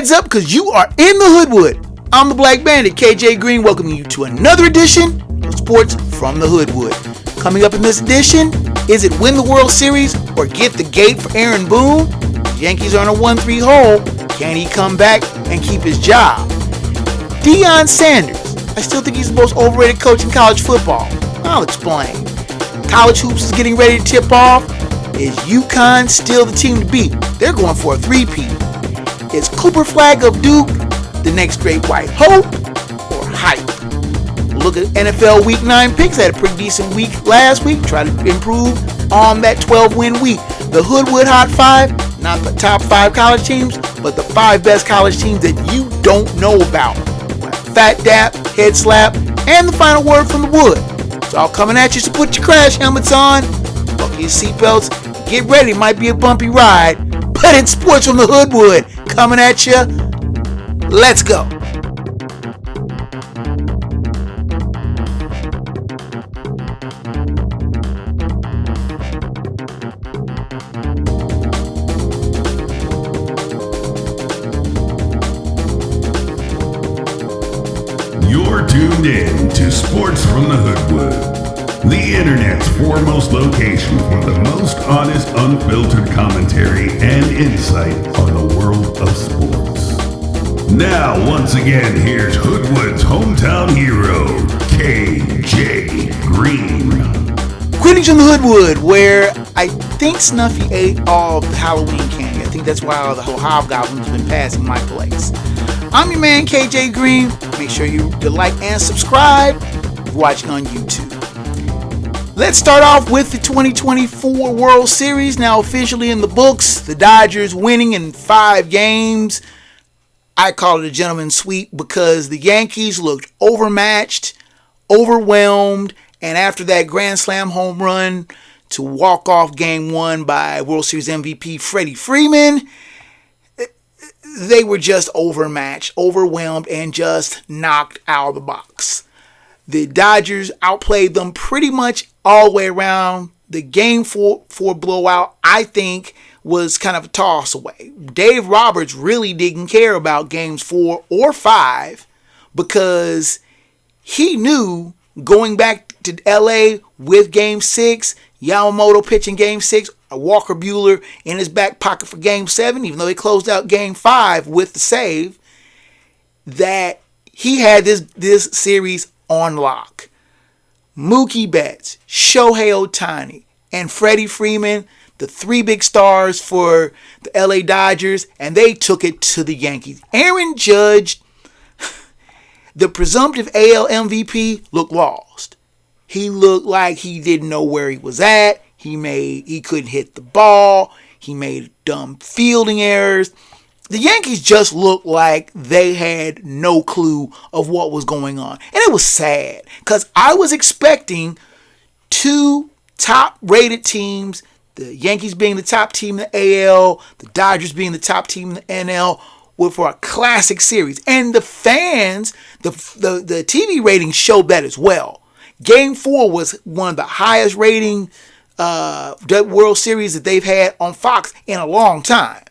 Heads up, because you are in the Hoodwood. I'm the Black Bandit, KJ Green, welcoming you to another edition of Sports from the Hoodwood. Coming up in this edition, is it win the World Series or get the gate for Aaron Boone? The Yankees are in a 1-3 hole. Can he come back and keep his job? Deion Sanders. I still think he's the most overrated coach in college football. I'll explain. College hoops is getting ready to tip off. Is UConn still the team to beat? They're going for a three-peat. Is Cooper Flagg of Duke the next great white hope or hype? Look at NFL Week 9 picks. Had a pretty decent week last week. Try to improve on that 12-win week. The Hoodwood Hot 5, not the top 5 college teams, but the 5 best college teams that you don't know about. Phat Dap, Head Slap, and the final word from the wood. It's all coming at you, so put your crash helmets on, buckle your seatbelts, get ready. It might be a bumpy ride, but it's Sports from the Hoodwood coming at you. Let's go. You're tuned in to Sports from the Hoodwood, the internet's foremost location for the most honest, unfiltered commentary and insight on the world of sports. Now, once again, here's Hoodwood's hometown hero, KJ Green. Greetings from the Hoodwood, where I think Snuffy ate all the Halloween candy. I think that's why all the whole hobgoblins have been passing my place. I'm your man, KJ Green. Make sure you like and subscribe if you're watching on YouTube. Let's start off with the 2024 World Series, now officially in the books. The Dodgers winning in 5 games. I call it a gentleman's sweep because the Yankees looked overmatched, overwhelmed, and after that grand slam home run to walk off game 1 by World Series MVP Freddie Freeman, they were just overmatched, overwhelmed, and just knocked out of the box. The Dodgers outplayed them pretty much all the way around. The game 4 blowout, I think, was kind of a toss away. Dave Roberts really didn't care about games 4 or 5 because he knew going back to LA with game 6, Yamamoto pitching game 6, Walker Buehler in his back pocket for game 7, even though he closed out game 5 with the save, that he had this series on lock. Mookie Betts, Shohei Ohtani, and Freddie Freeman, the 3 big stars for the LA Dodgers, and they took it to the Yankees. Aaron Judge, the presumptive AL MVP, looked lost. He looked like he didn't know where he was at. He couldn't hit the ball. He made dumb fielding errors. The Yankees just looked like they had no clue of what was going on. And it was sad because I was expecting 2 top-rated teams, the Yankees being the top team in the AL, the Dodgers being the top team in the NL, for a classic series. And the fans, the TV ratings showed that as well. Game 4 was one of the highest rating World Series that they've had on Fox in a long time.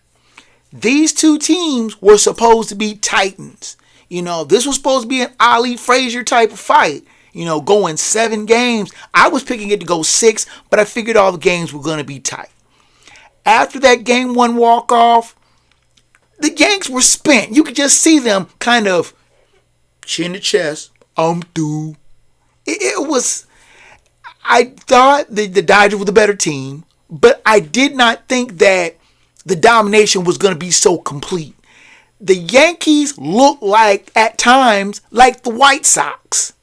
These 2 teams were supposed to be titans. This was supposed to be an Ali Frazier type of fight. Going 7 games. I was picking it to go 6, but I figured all the games were going to be tight. After that game 1 walk-off, the Yanks were spent. You could just see them kind of chin to chest. I'm through. I thought the Dodgers were the better team, but I did not think that the domination was going to be so complete. The Yankees looked like, at times, like the White Sox,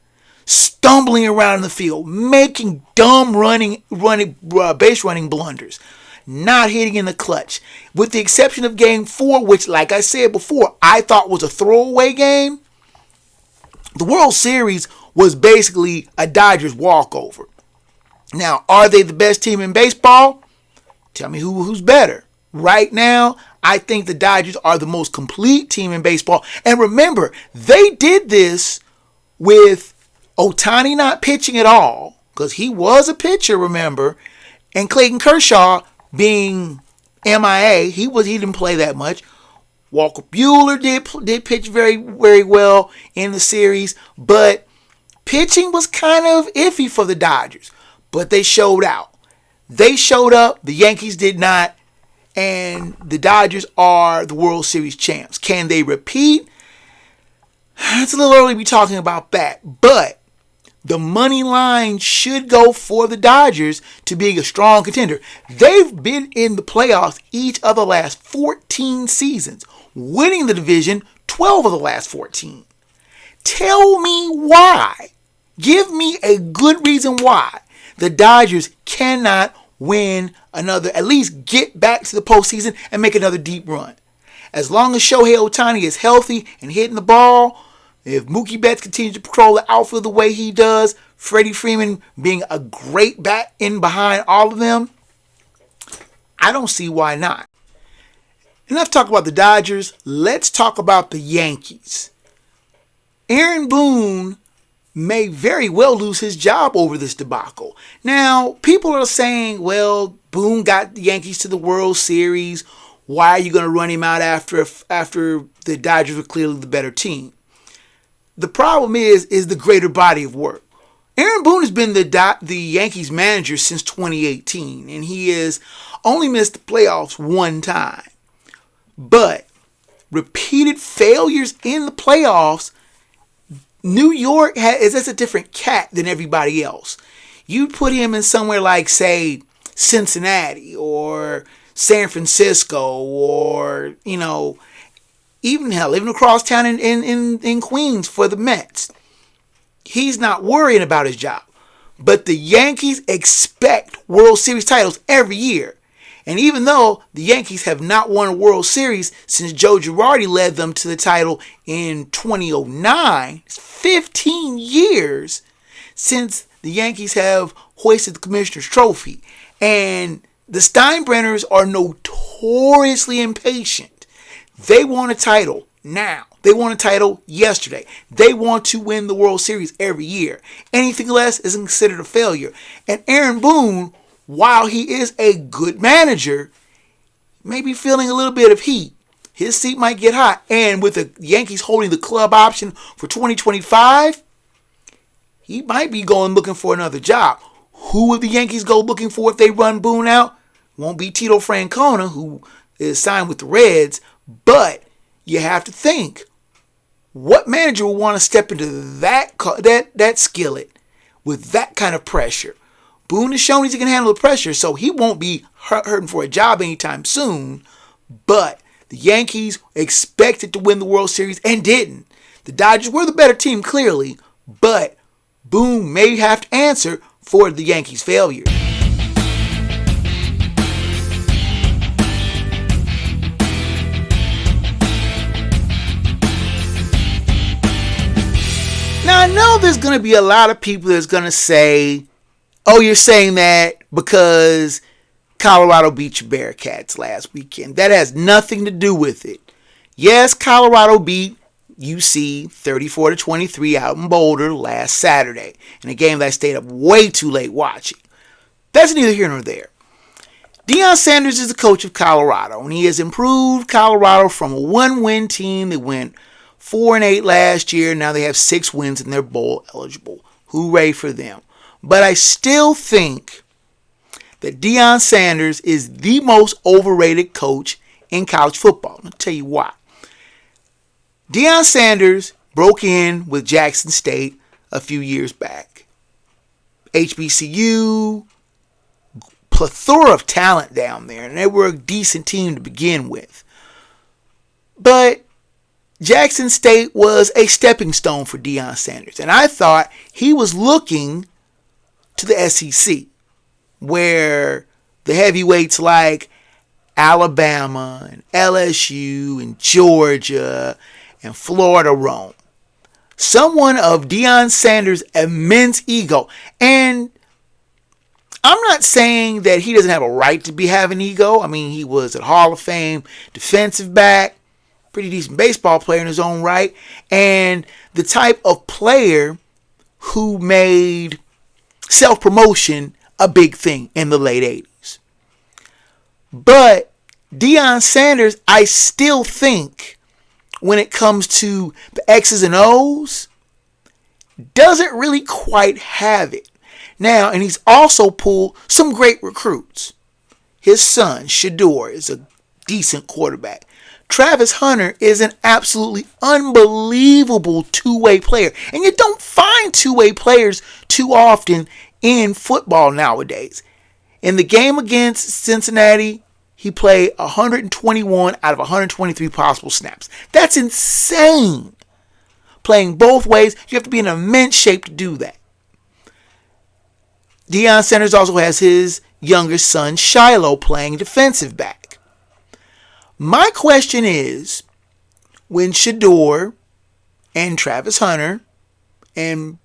stumbling around in the field, making dumb base running blunders, not hitting in the clutch. With the exception of game 4, which, like I said before, I thought was a throwaway game, the World Series was basically a Dodgers walkover. Now, are they the best team in baseball? Tell me who's better. Right now, I think the Dodgers are the most complete team in baseball. And remember, they did this with Ohtani not pitching at all, because he was a pitcher, remember, and Clayton Kershaw being MIA. He didn't play that much. Walker Buehler did pitch very, very well in the series, but pitching was kind of iffy for the Dodgers. But they showed out. They showed up. The Yankees did not. And the Dodgers are the World Series champs. Can they repeat? It's a little early to be talking about that. But the money line should go for the Dodgers to being a strong contender. They've been in the playoffs each of the last 14 seasons, winning the division 12 of the last 14. Tell me why. Give me a good reason why the Dodgers cannot win another, at least get back to the postseason and make another deep run. As long as Shohei Ohtani is healthy and hitting the ball, if Mookie Betts continues to patrol the outfield the way he does, Freddie Freeman being a great bat in behind all of them, I don't see why not. Enough talk about the Dodgers. Let's talk about the Yankees. Aaron Boone may very well lose his job over this debacle. Now, people are saying, well, Boone got the Yankees to the World Series. Why are you going to run him out after the Dodgers were clearly the better team? The problem is the greater body of work. Aaron Boone has been the Yankees manager since 2018, and he has only missed the playoffs one time. But repeated failures in the playoffs, New York is just a different cat than everybody else. You put him in somewhere like, say, Cincinnati or San Francisco or, even across town in Queens for the Mets. He's not worrying about his job. But the Yankees expect World Series titles every year. And even though the Yankees have not won a World Series since Joe Girardi led them to the title in 2009, it's 15 years since the Yankees have hoisted the Commissioner's Trophy. And the Steinbrenners are notoriously impatient. They want a title now. They want a title yesterday. They want to win the World Series every year. Anything less is considered a failure. And Aaron Boone, while he is a good manager, may be feeling a little bit of heat. His seat might get hot. And with the Yankees holding the club option for 2025, he might be going looking for another job. Who would the Yankees go looking for if they run Boone out? Won't be Tito Francona, who is signed with the Reds. But you have to think, what manager will want to step into that skillet with that kind of pressure? Boone has shown he can handle the pressure, so he won't be hurting for a job anytime soon. But the Yankees expected to win the World Series and didn't. The Dodgers were the better team, clearly, but Boone may have to answer for the Yankees' failure. Now, I know there's going to be a lot of people that's going to say, oh, you're saying that because Colorado beat your Bearcats last weekend. That has nothing to do with it. Yes, Colorado beat UC 34-23 out in Boulder last Saturday in a game that I stayed up way too late watching. That's neither here nor there. Deion Sanders is the coach of Colorado, and he has improved Colorado from a one-win team that went 4-8 last year. Now they have 6 wins and they're bowl eligible. Hooray for them. But I still think that Deion Sanders is the most overrated coach in college football. I'll tell you why. Deion Sanders broke in with Jackson State a few years back. HBCU, plethora of talent down there, and they were a decent team to begin with. But Jackson State was a stepping stone for Deion Sanders, and I thought he was looking to the SEC, where the heavyweights like Alabama and LSU and Georgia and Florida roam. Someone of Deion Sanders' immense ego. And I'm not saying that he doesn't have a right to be having ego. I mean, he was a Hall of Fame defensive back, pretty decent baseball player in his own right, and the type of player who made self-promotion a big thing in the late 80s. But Deion Sanders, I still think when it comes to the X's and O's, doesn't really quite have it. Now, and he's also pulled some great recruits. His son, Shador, is a decent quarterback. Travis Hunter is an absolutely unbelievable two-way player. And you don't find two-way players too often in football nowadays. In the game against Cincinnati, he played 121 out of 123 possible snaps. That's insane. Playing both ways, you have to be in immense shape to do that. Deion Sanders also has his younger son, Shiloh, playing defensive back. My question is, when Shador and Travis Hunter and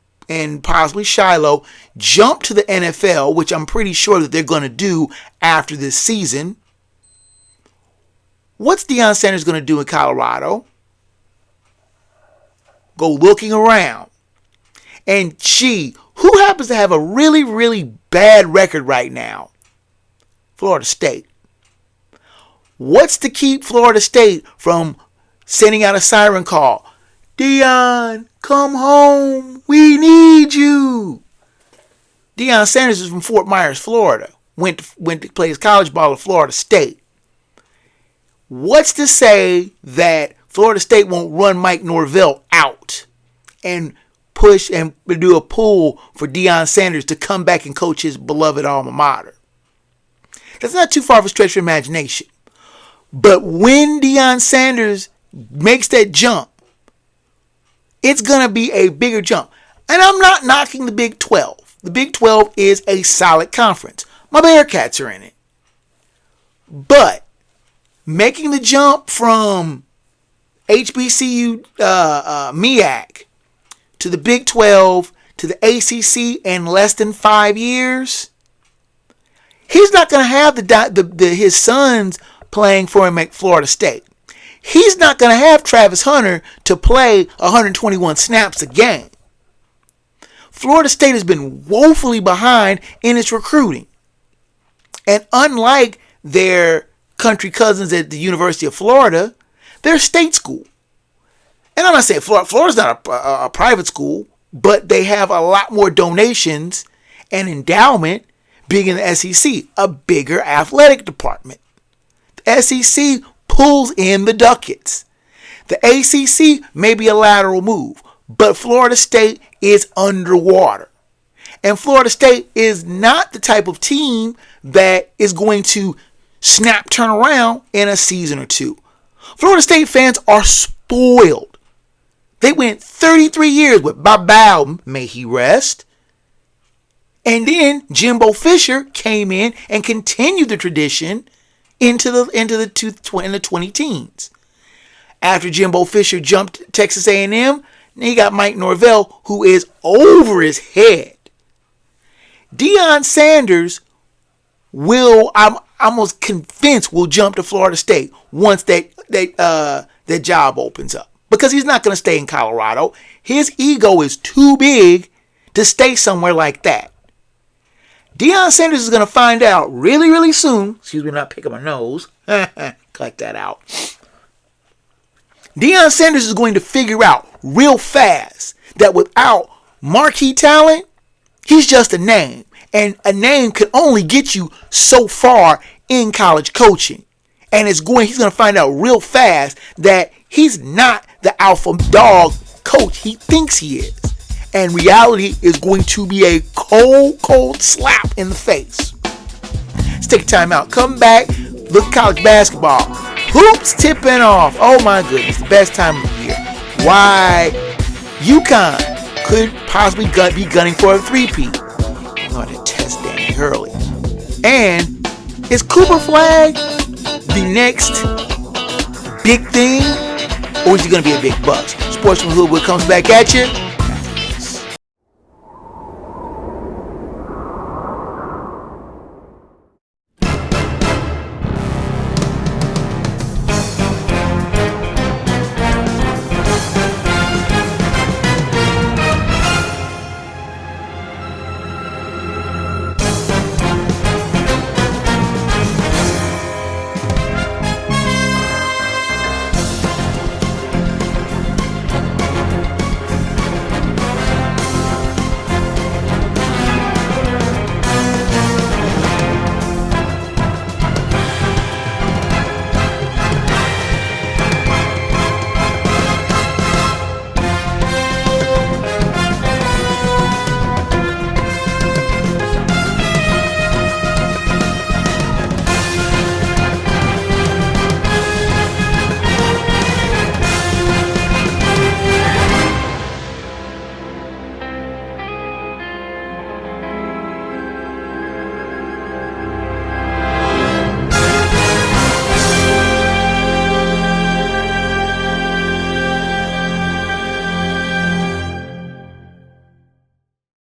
possibly Shiloh jump to the NFL, which I'm pretty sure that they're going to do after this season, what's Deion Sanders going to do in Colorado? Go looking around. And gee, who happens to have a really, really bad record right now? Florida State. What's to keep Florida State from sending out a siren call? Deion, come home. We need you. Deion Sanders is from Fort Myers, Florida. Went to play his college ball at Florida State. What's to say that Florida State won't run Mike Norvell out and push and do a pull for Deion Sanders to come back and coach his beloved alma mater? That's not too far of a stretch of imagination. But when Deion Sanders makes that jump, it's going to be a bigger jump. And I'm not knocking the Big 12. The Big 12 is a solid conference. My Bearcats are in it. But making the jump from HBCU MEAC to the Big 12 to the ACC in less than 5 years, he's not going to have his sons playing for him at Florida State. He's not going to have Travis Hunter to play 121 snaps a game. Florida State has been woefully behind in its recruiting. And unlike their country cousins at the University of Florida, they're a state school. And I'm not saying Florida's not a private school, but they have a lot more donations and endowment being in the SEC, a bigger athletic department. The SEC pulls in the ducats. The ACC may be a lateral move, but Florida State is underwater. And Florida State is not the type of team that is going to turn around in a season or two. Florida State fans are spoiled. They went 33 years with Bob Bowden, may he rest. And then Jimbo Fisher came in and continued the tradition into the 20 teens. After Jimbo Fisher jumped Texas A&M, then you got Mike Norvell, who is over his head. Deion Sanders I'm almost convinced, will jump to Florida State once that job opens up. Because he's not going to stay in Colorado. His ego is too big to stay somewhere like that. Deion Sanders is going to find out really, really soon. Excuse me, not picking my nose. Cut that out. Deion Sanders is going to figure out real fast that without marquee talent, he's just a name. And a name can only get you so far in college coaching. And he's going to find out real fast that he's not the alpha dog coach he thinks he is. And reality is going to be a cold slap in the face. Let's take a time out. Come back. Look at college basketball. Hoops tipping off. Oh my goodness. The best time of the year. Why UConn could possibly be gunning for a three-peat. I'm going to test Danny Hurley. And is Cooper Flagg the next big thing? Or is he going to be a big bust? Sports from Hoodwood comes back at you.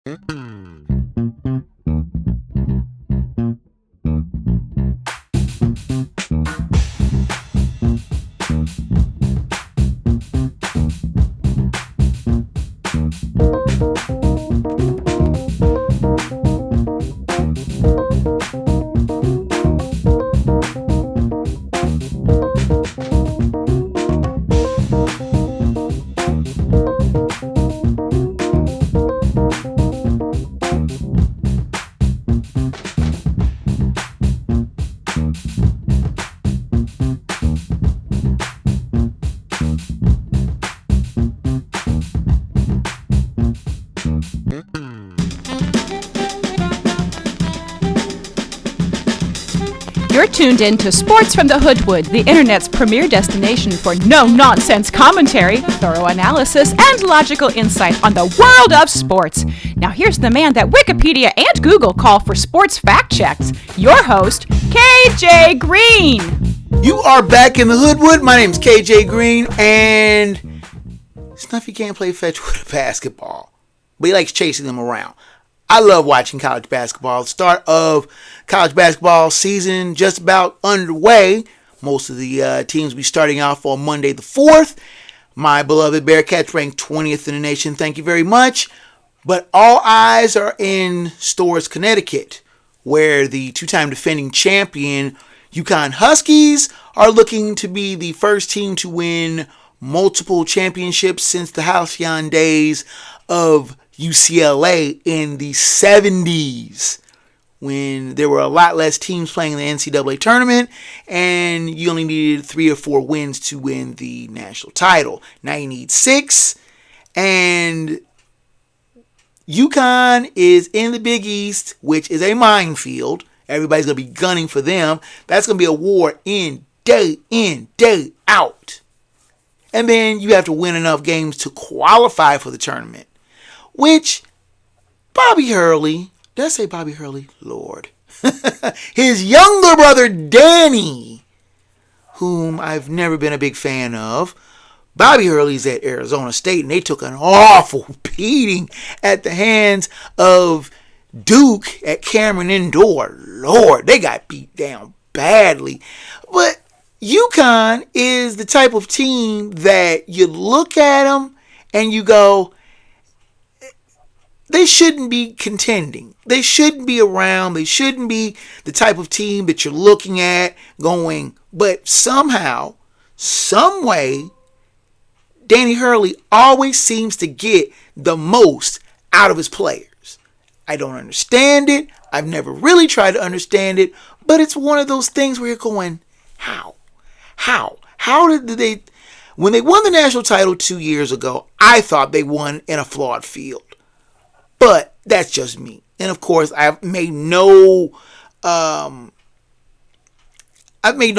You're tuned in to Sports from the Hoodwood, the internet's premier destination for no-nonsense commentary, thorough analysis, and logical insight on the world of sports. Now here's the man that Wikipedia and Google call for sports fact checks, your host, KJ Green. You are back in the Hoodwood. My name's KJ Green, and Snuffy can't play fetch with a basketball, but he likes chasing them around. I love watching college basketball. The start of college basketball season just about underway. Most of the teams will be starting off on Monday the 4th. My beloved Bearcats ranked 20th in the nation. Thank you very much. But all eyes are in Storrs, Connecticut, where the two-time defending champion UConn Huskies are looking to be the first team to win multiple championships since the halcyon days of UCLA in the 70s, when there were a lot less teams playing in the NCAA tournament and you only needed 3 or 4 wins to win the national title. Now you need 6, and UConn is in the Big East, which is a minefield. Everybody's going to be gunning for them. That's going to be a war in, day out. And then you have to win enough games to qualify for the tournament, which Bobby Hurley, did I say Bobby Hurley? Lord. His younger brother, Danny, whom I've never been a big fan of. Bobby Hurley's at Arizona State, and they took an awful beating at the hands of Duke at Cameron Indoor. Lord, they got beat down badly. But UConn is the type of team that you look at them and you go, they shouldn't be contending. They shouldn't be around. They shouldn't be the type of team that you're looking at going, but somehow, some way, Danny Hurley always seems to get the most out of his players. I don't understand it. I've never really tried to understand it, but it's one of those things where you're going, how? How did they, when they won the national title 2 years ago, I thought they won in a flawed field. But that's just me. And of course, I've made no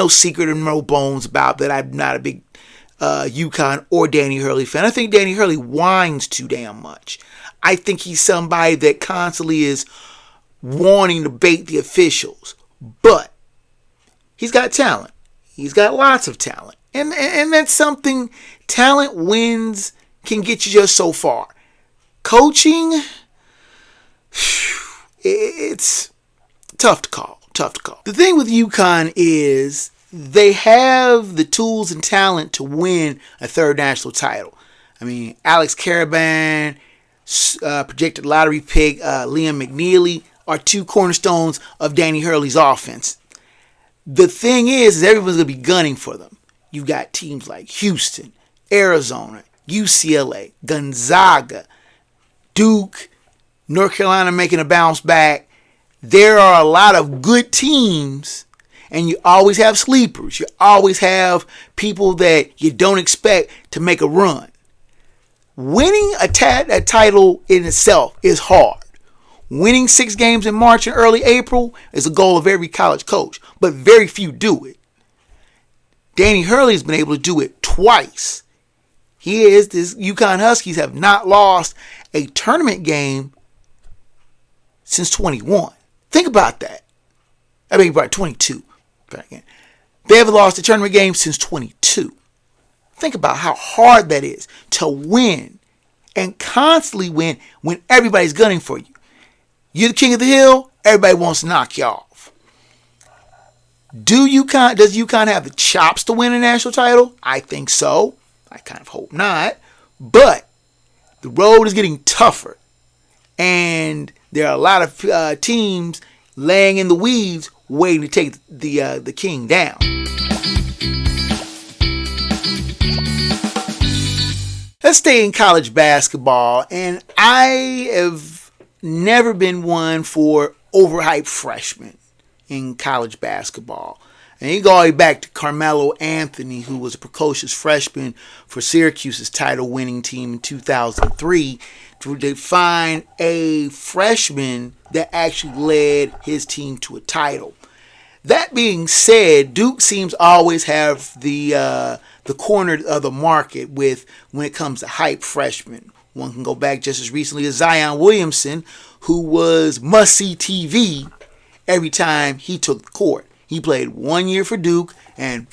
secret and no bones about that. I'm not a big UConn or Danny Hurley fan. I think Danny Hurley whines too damn much. I think he's somebody that constantly is wanting to bait the officials. But he's got talent. He's got lots of talent. And that's something, talent wins can get you just so far. Coaching, it's tough to call. The thing with UConn is they have the tools and talent to win a third national title. I mean, Alex Caravan, projected lottery pick, Liam McNeely are 2 cornerstones of Danny Hurley's offense. The thing is everyone's going to be gunning for them. You've got teams like Houston, Arizona, UCLA, Gonzaga, Duke, North Carolina making a bounce back. There are a lot of good teams, and you always have sleepers. You always have people that you don't expect to make a run. Winning a title in itself is hard. Winning 6 games in March and early April is a goal of every college coach, but very few do it. Danny Hurley's been able to do it twice. This UConn Huskies have not lost a tournament game since 21. Think about that. I mean, about 22. They haven't lost a tournament game since 22. Think about how hard that is to win and constantly win when everybody's gunning for you. You're the king of the hill, everybody wants to knock you off. Does UConn have the chops to win a national title? I think so. I kind of hope not. But the road is getting tougher. And there are a lot of teams laying in the weeds waiting to take the king down. Let's stay in college basketball. And I have never been one for overhyped freshmen in college basketball. And you go all the way back to Carmelo Anthony, who was a precocious freshman for Syracuse's title-winning team in 2003, to find a freshman that actually led his team to a title. That being said, Duke seems to always have the corner of the market when it comes to hype freshmen. One can go back just as recently as Zion Williamson, who was must-see TV every time he took the court. He played 1 year for Duke and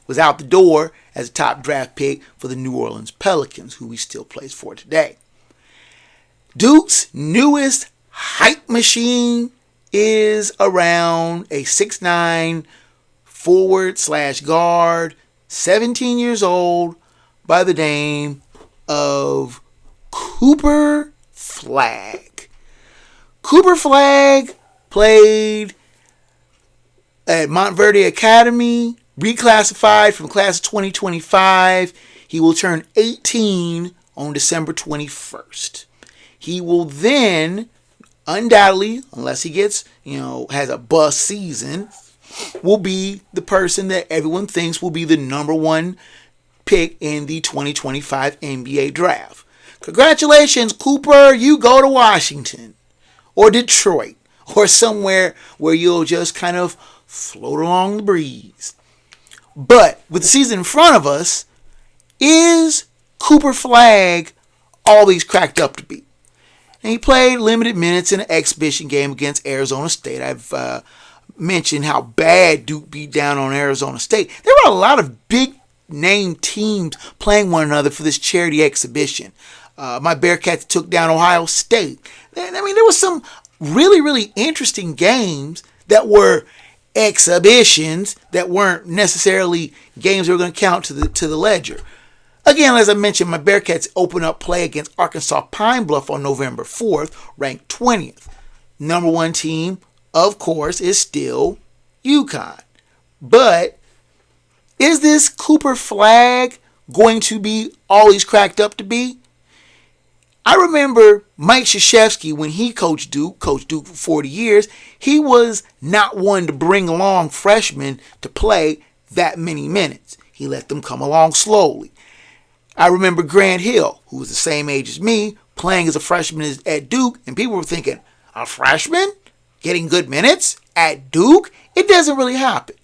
was out the door as a top draft pick for the New Orleans Pelicans, who he still plays for today. Duke's newest hype machine is around a 6'9" forward/guard, 17 years old, by the name of Cooper Flagg. Cooper Flagg played at Montverde Academy, reclassified from class of 2025. He will turn 18 on December 21st. He will then, undoubtedly, unless he gets, has a bust season, will be the person that everyone thinks will be the number one pick in the 2025 NBA draft. Congratulations, Cooper. You go to Washington or Detroit or somewhere where you'll just kind of float along the breeze. But with the season in front of us, is Cooper Flagg all he's cracked up to be? And he played limited minutes in an exhibition game against Arizona State. I've mentioned how bad Duke beat down on Arizona State. There were a lot of big name teams playing one another for this charity exhibition. My Bearcats took down Ohio State. There was some really, really interesting games that were exhibitions that weren't necessarily games that were going to count to the ledger. Again, as I mentioned, my Bearcats open up play against Arkansas Pine Bluff on November 4th, ranked 20th. Number one team, of course, is still UConn. But is this Cooper Flagg going to be all he's cracked up to be? I remember Mike Krzyzewski, when he coached Duke for 40 years, he was not one to bring along freshmen to play that many minutes. He let them come along slowly. I remember Grant Hill, who was the same age as me, playing as a freshman at Duke, and people were thinking, a freshman getting good minutes at Duke? It doesn't really happen.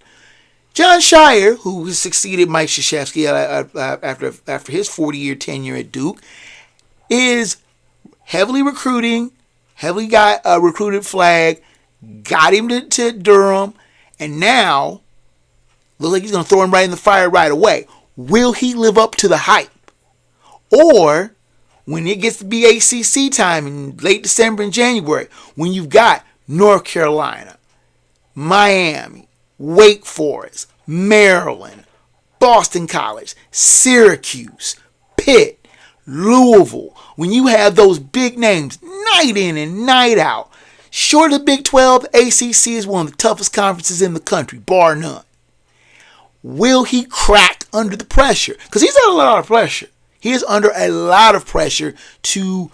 John Shire, who succeeded Mike Krzyzewski after his 40-year tenure at Duke, is heavily recruiting, recruited Flagg, got him to Durham, and now looks like he's going to throw him right in the fire right away. Will he live up to the hype? Or when it gets to be ACC time in late December and January, when you've got North Carolina, Miami, Wake Forest, Maryland, Boston College, Syracuse, Pitt, Louisville, when you have those big names night in and night out, short of the Big 12, ACC is one of the toughest conferences in the country, bar none. Will he crack under the pressure? Because he's under a lot of pressure. He is under a lot of pressure to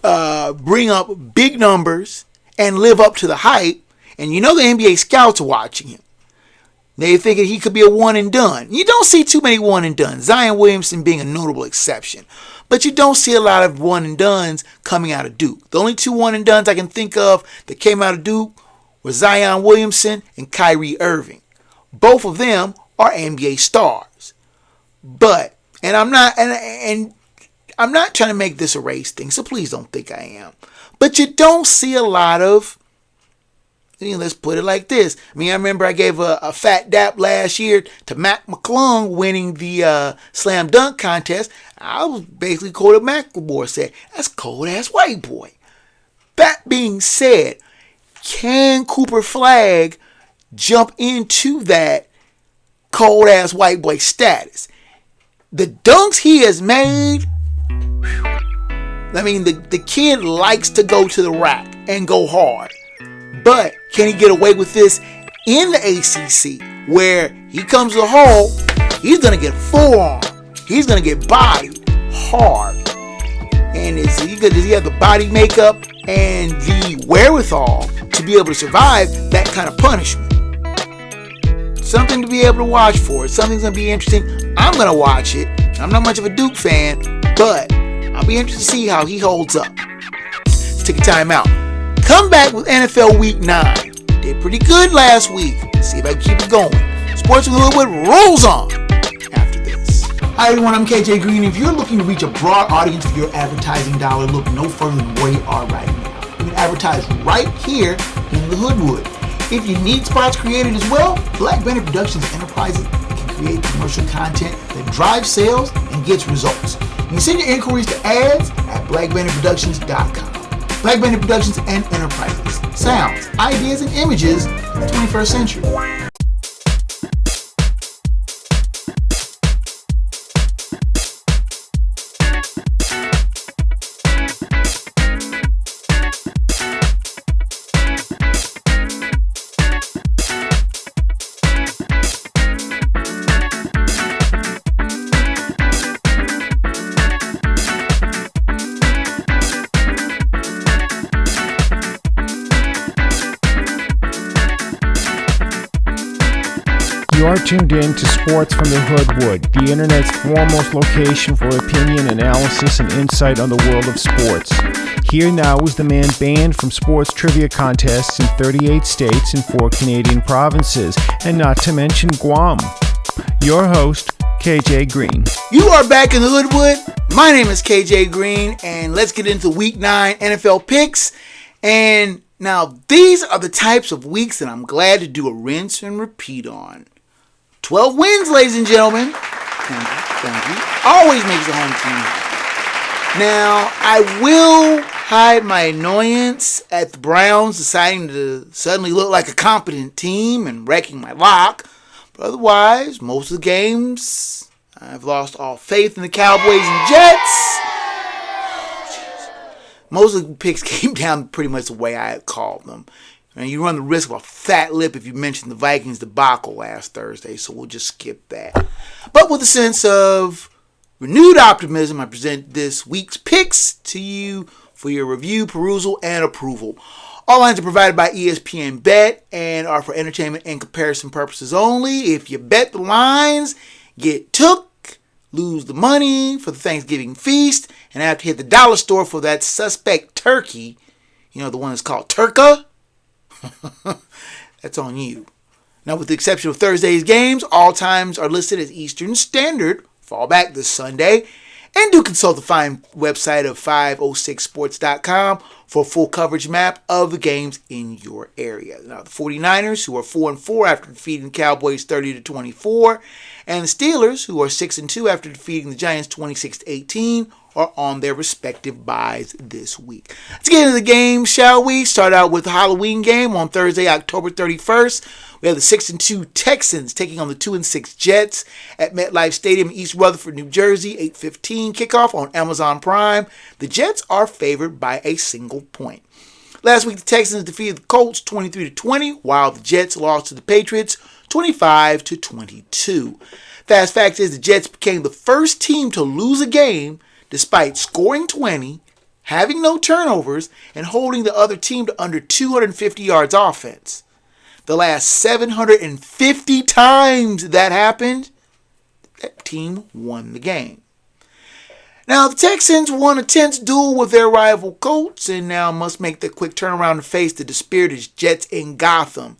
bring up big numbers and live up to the hype. And the NBA scouts are watching him. They thinking he could be a one and done. You don't see too many one and done. Zion Williamson being a notable exception. But you don't see a lot of one and dones coming out of Duke. The only two one and dones I can think of that came out of Duke were Zion Williamson and Kyrie Irving. Both of them are NBA stars. But, and I'm not trying to make this a race thing, so please don't think I am. But you don't see a lot of let's put it like this. I remember I gave a fat dap last year to Mac McClung winning the slam dunk contest. I was basically quoted McLemore said, that's cold ass white boy. That being said, can Cooper Flagg jump into that cold ass white boy status? The dunks he has made, the kid likes to go to the rack and go hard. But can he get away with this in the ACC where he comes to the hole, he's going to get forearm. He's going to get bodied hard. And does he have the body makeup and the wherewithal to be able to survive that kind of punishment? Something to be able to watch for. Something's going to be interesting. I'm going to watch it. I'm not much of a Duke fan, but I'll be interested to see how he holds up. Let's take a time out. Come back with NFL Week 9. Did pretty good last week. See if I can keep it going. Sports with Hoodwood rolls on after this. Hi everyone, I'm KJ Green. If you're looking to reach a broad audience for your advertising dollar, look no further than where you are right now. You can advertise right here in the Hoodwood. If you need spots created as well, Black Banner Productions Enterprises can create commercial content that drives sales and gets results. You can send your inquiries to ads at blackbannerproductions.com. Black Banner Productions and Enterprises. Sounds, ideas, and images in the 21st century. You are tuned in to Sports from the Hoodwood, the internet's foremost location for opinion, analysis, and insight on the world of sports. Here now is the man banned from sports trivia contests in 38 states and 4 Canadian provinces, and not to mention Guam. Your host, KJ Green. You are back in the Hoodwood. My name is KJ Green, and let's get into Week 9 NFL picks. And now, these are the types of weeks that I'm glad to do a rinse and repeat on. 12 wins, ladies and gentlemen. Thank you. Always makes the home team. Now, I will hide my annoyance at the Browns deciding to suddenly look like a competent team and wrecking my lock. But otherwise, most of the games, I've lost all faith in the Cowboys and Jets. Most of the picks came down pretty much the way I had called them. And you run the risk of a fat lip if you mention the Vikings debacle last Thursday, so we'll just skip that. But with a sense of renewed optimism, I present this week's picks to you for your review, perusal, and approval. All lines are provided by ESPN Bet and are for entertainment and comparison purposes only. If you bet the lines, get took, lose the money for the Thanksgiving feast, and have to hit the dollar store for that suspect turkey, the one that's called Turka, that's on you. Now, with the exception of Thursday's games, all times are listed as Eastern Standard. Fall back this Sunday. And do consult the fine website of 506sports.com for a full coverage map of the games in your area. Now, the 49ers, who are 4-4 after defeating the Cowboys 30-24, and the Steelers, who are 6-2 after defeating the Giants 26-18, are on their respective byes this week. Let's get into the game, shall we? Start out with the Halloween game on Thursday, October 31st. We have the 6-2 Texans taking on the 2-6 Jets at MetLife Stadium in East Rutherford, New Jersey. 8:15 kickoff on Amazon Prime. The Jets are favored by a single point. Last week, the Texans defeated the Colts 23-20, while the Jets lost to the Patriots 25-22. Fast fact is the Jets became the first team to lose a game despite scoring 20, having no turnovers, and holding the other team to under 250 yards offense. The last 750 times that happened, that team won the game. Now, the Texans won a tense duel with their rival Colts and now must make the quick turnaround to face the dispirited Jets in Gotham.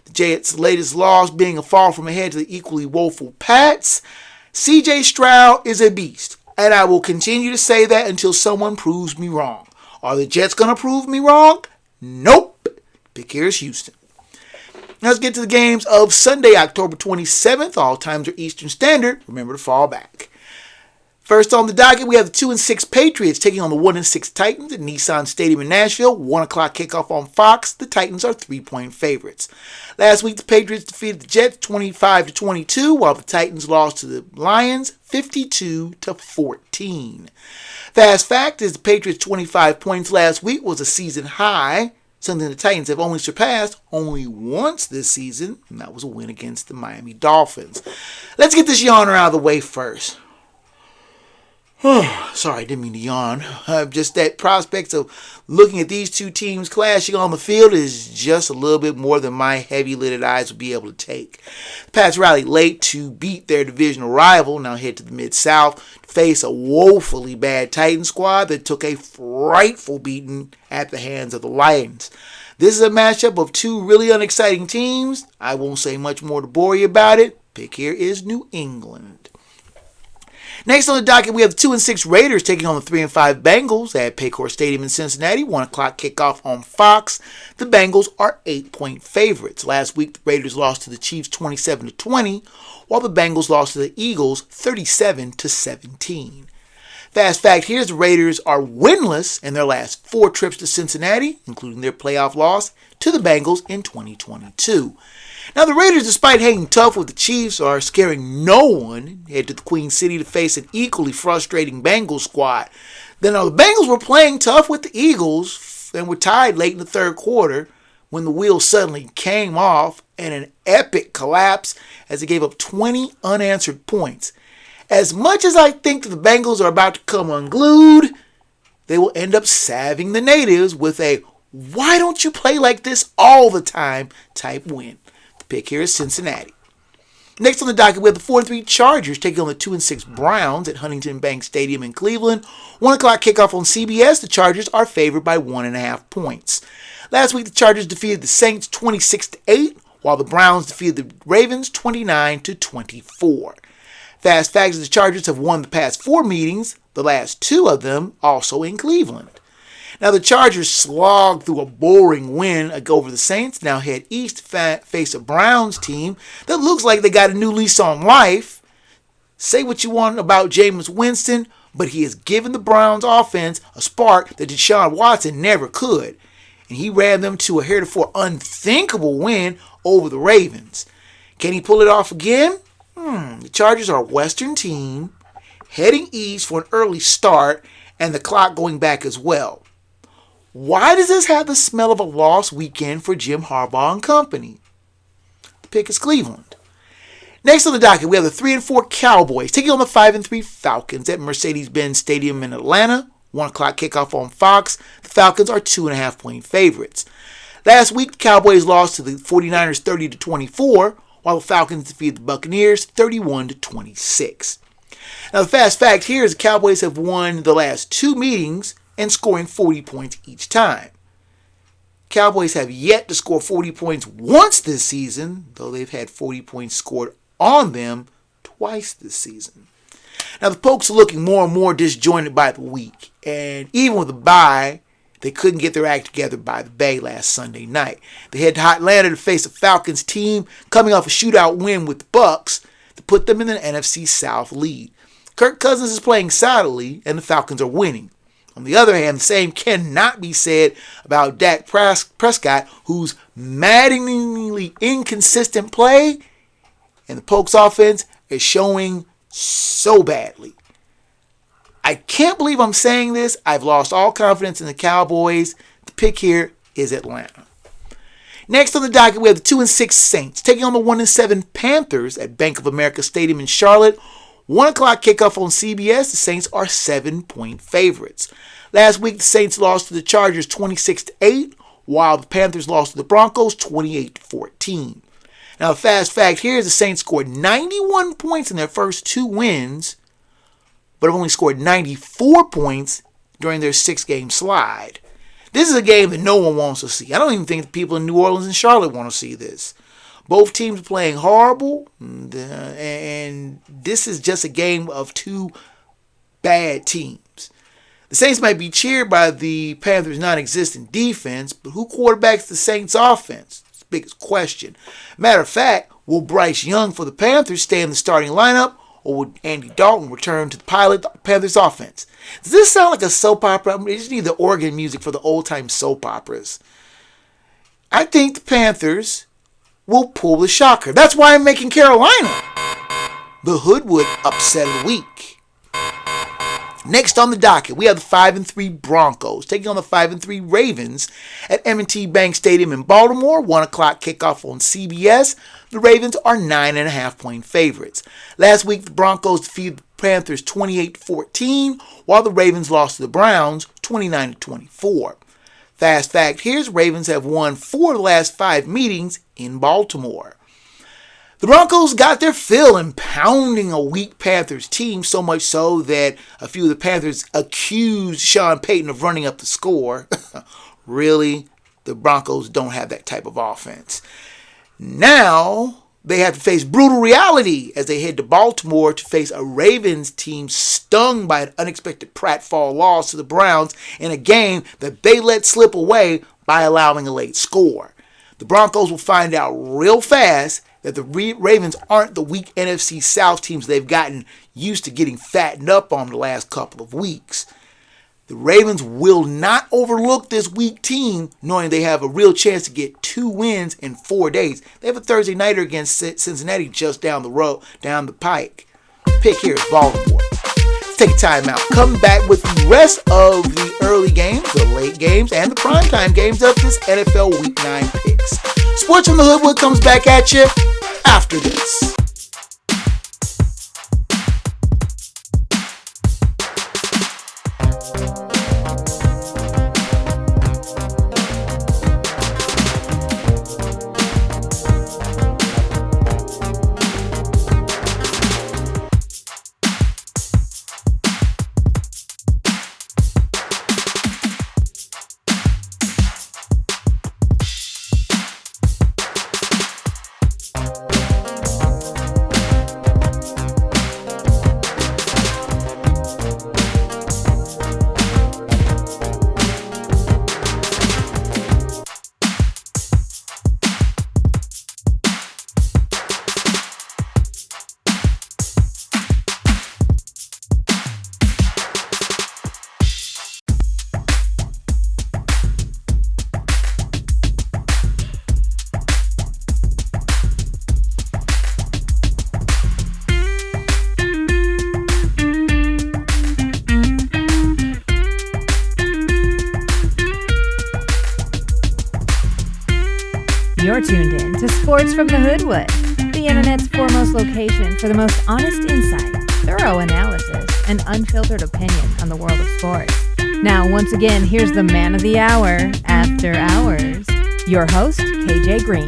The Jets' latest loss being a fall from ahead to the equally woeful Pats. CJ Stroud is a beast. And I will continue to say that until someone proves me wrong. Are the Jets going to prove me wrong? Nope. Pick here's Houston. Let's get to the games of Sunday, October 27th. All times are Eastern Standard. Remember to fall back. First on the docket, we have the 2-6 Patriots taking on the 1-6 Titans at Nissan Stadium in Nashville. 1 o'clock kickoff on Fox. The Titans are 3-point favorites. Last week, the Patriots defeated the Jets 25-22, while the Titans lost to the Lions 52-14. Fast fact is the Patriots' 25 points last week was a season high, something the Titans have only surpassed only once this season, and that was a win against the Miami Dolphins. Let's get this yawner out of the way first. Sorry, I didn't mean to yawn. Just that prospects of looking at these two teams clashing on the field is just a little bit more than my heavy-lidded eyes would be able to take. The Pats rallied late to beat their divisional rival, now head to the Mid-South, to face a woefully bad Titan squad that took a frightful beating at the hands of the Lions. This is a matchup of two really unexciting teams. I won't say much more to bore you about it. Pick here is New England. Next on the docket, we have the 2-6 Raiders taking on the 3-5 Bengals at Paycor Stadium in Cincinnati. 1 o'clock kickoff on Fox. The Bengals are 8-point favorites. Last week, the Raiders lost to the Chiefs 27-20, while the Bengals lost to the Eagles 37-17. Fast fact here is the Raiders are winless in their last 4 trips to Cincinnati, including their playoff loss to the Bengals in 2022. Now, the Raiders, despite hanging tough with the Chiefs, are scaring no one. Head to the Queen City to face an equally frustrating Bengals squad. Then the Bengals were playing tough with the Eagles and were tied late in the third quarter when the wheels suddenly came off and an epic collapse as they gave up 20 unanswered points. As much as I think that the Bengals are about to come unglued, they will end up salving the natives with a "why don't you play like this all the time" type win. Pick here is Cincinnati. Next on the docket, we have the 4-3 Chargers taking on the 2-6 Browns at Huntington Bank Stadium in Cleveland. 1 o'clock kickoff on CBS. The Chargers are favored by 1.5 points. Last week, the Chargers defeated the Saints 26-8, while the Browns defeated the Ravens 29-24. Fast fact is the Chargers have won the past 4 meetings, the last 2 of them also in Cleveland. Now, the Chargers slogged through a boring win over the Saints. Now head east to face a Browns team that looks like they got a new lease on life. Say what you want about Jameis Winston, but he has given the Browns offense a spark that Deshaun Watson never could. And he ran them to a heretofore unthinkable win over the Ravens. Can he pull it off again? The Chargers are a Western team, heading east for an early start, and the clock going back as well. Why does this have the smell of a lost weekend for Jim Harbaugh and company? The pick is Cleveland. Next on the docket, we have the 3-4 Cowboys taking on the 5-3 Falcons at Mercedes-Benz Stadium in Atlanta. 1 o'clock kickoff on Fox. The Falcons are 2.5-point favorites. Last week, the Cowboys lost to the 49ers 30-24, while the Falcons defeated the Buccaneers 31-26. Now, the fast fact here is the Cowboys have won the last 2 meetings and scoring 40 points each time. Cowboys have yet to score 40 points once this season, though they've had 40 points scored on them twice this season. Now, the Pokes are looking more and more disjointed by the week, and even with a bye, they couldn't get their act together by the Bay last Sunday night. They head to Atlanta to face a Falcons team coming off a shootout win with the Bucks to put them in the NFC South lead. Kirk Cousins is playing solidly, and the Falcons are winning. On the other hand, the same cannot be said about Dak Prescott, whose maddeningly inconsistent play and the Pokes offense is showing so badly. I can't believe I'm saying this. I've lost all confidence in the Cowboys. The pick here is Atlanta. Next on the docket, we have the 2-6 Saints taking on the 1-7 Panthers at Bank of America Stadium in Charlotte. 1 o'clock kickoff on CBS. The Saints are 7-point favorites. Last week, the Saints lost to the Chargers 26-8, while the Panthers lost to the Broncos 28-14. Now, the fast fact here is the Saints scored 91 points in their first 2 wins, but have only scored 94 points during their 6-game slide. This is a game that no one wants to see. I don't even think the people in New Orleans and Charlotte want to see this. Both teams are playing horrible, and this is just a game of 2 bad teams. The Saints might be cheered by the Panthers' non-existent defense, but who quarterbacks the Saints' offense? It's the biggest question. Matter of fact, will Bryce Young for the Panthers stay in the starting lineup, or would Andy Dalton return to the pilot Panthers offense? Does this sound like a soap opera? We just need the organ music for the old-time soap operas. I think the Panthers will pull the shocker. That's why I'm making Carolina the Hoodwood upset of the week. Next on the docket, we have the 5-3 Broncos taking on the 5-3 Ravens at M&T Bank Stadium in Baltimore. 1 o'clock kickoff on CBS. The Ravens are 9.5-point favorites. Last week, the Broncos defeated the Panthers 28-14, while the Ravens lost to the Browns 29-24. Fast fact, here's Ravens have won 4 of the last 5 meetings in Baltimore. The Broncos got their fill in pounding a weak Panthers team, so much so that a few of the Panthers accused Sean Payton of running up the score. Really? The Broncos don't have that type of offense. Now they have to face brutal reality as they head to Baltimore to face a Ravens team stung by an unexpected pratfall loss to the Browns in a game that they let slip away by allowing a late score. The Broncos will find out real fast that the Ravens aren't the weak NFC South teams they've gotten used to getting fattened up on the last couple of weeks. The Ravens will not overlook this weak team, knowing they have a real chance to get 2 wins in 4 days. They have a Thursday nighter against Cincinnati just down the road, down the pike. Pick here is Baltimore. Let's take a time out. Come back with the rest of the early games, the late games, and the primetime games of this NFL Week 9 picks. Sports from the Hoodwood comes back at you after this. You're tuned in to Sports from the Hoodwood, the internet's foremost location for the most honest insight, thorough analysis, and unfiltered opinion on the world of sports. Now, once again, here's the man of the hour, After Hours, your host, KJ Green.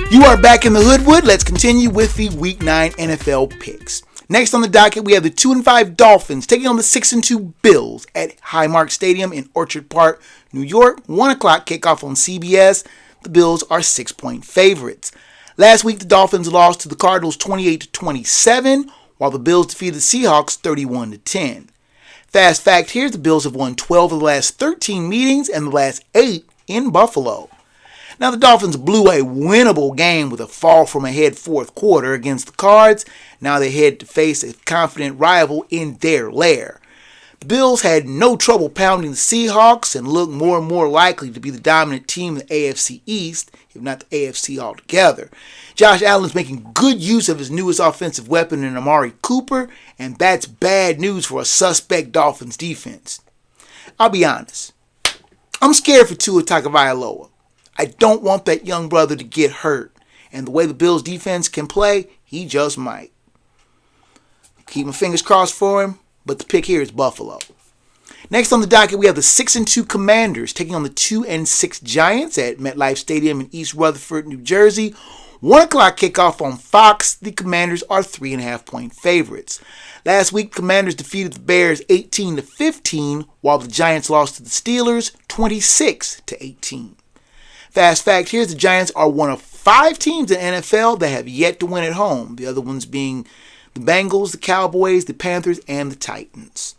You are back in the Hoodwood. Let's continue with the Week 9 NFL picks. Next on the docket, we have the 2-5 Dolphins taking on the 6-2 Bills at Highmark Stadium in Orchard Park, New York. 1 o'clock kickoff on CBS. The Bills are 6-point favorites. Last week, the Dolphins lost to the Cardinals 28-27, while the Bills defeated the Seahawks 31-10. Fast fact, here's the Bills have won 12 of the last 13 meetings and the last 8 in Buffalo. Now, the Dolphins blew a winnable game with a fall from ahead fourth quarter against the Cards. Now they head to face a confident rival in their lair. The Bills had no trouble pounding the Seahawks and look more and more likely to be the dominant team in the AFC East, if not the AFC altogether. Josh Allen's making good use of his newest offensive weapon in Amari Cooper, and that's bad news for a suspect Dolphins defense. I'll be honest. I'm scared for Tua Tagovailoa. I don't want that young brother to get hurt, and the way the Bills defense can play, he just might. Keep my fingers crossed for him. But the pick here is Buffalo. Next on the docket, we have the 6-2 Commanders taking on the 2-6 Giants at MetLife Stadium in East Rutherford, New Jersey. 1 o'clock kickoff on Fox. The Commanders are 3.5-point favorites. Last week, the Commanders defeated the Bears 18-15, while the Giants lost to the Steelers 26-18. Fast fact, here's the Giants are one of 5 teams in NFL that have yet to win at home. The other ones being the Bengals, the Cowboys, the Panthers, and the Titans.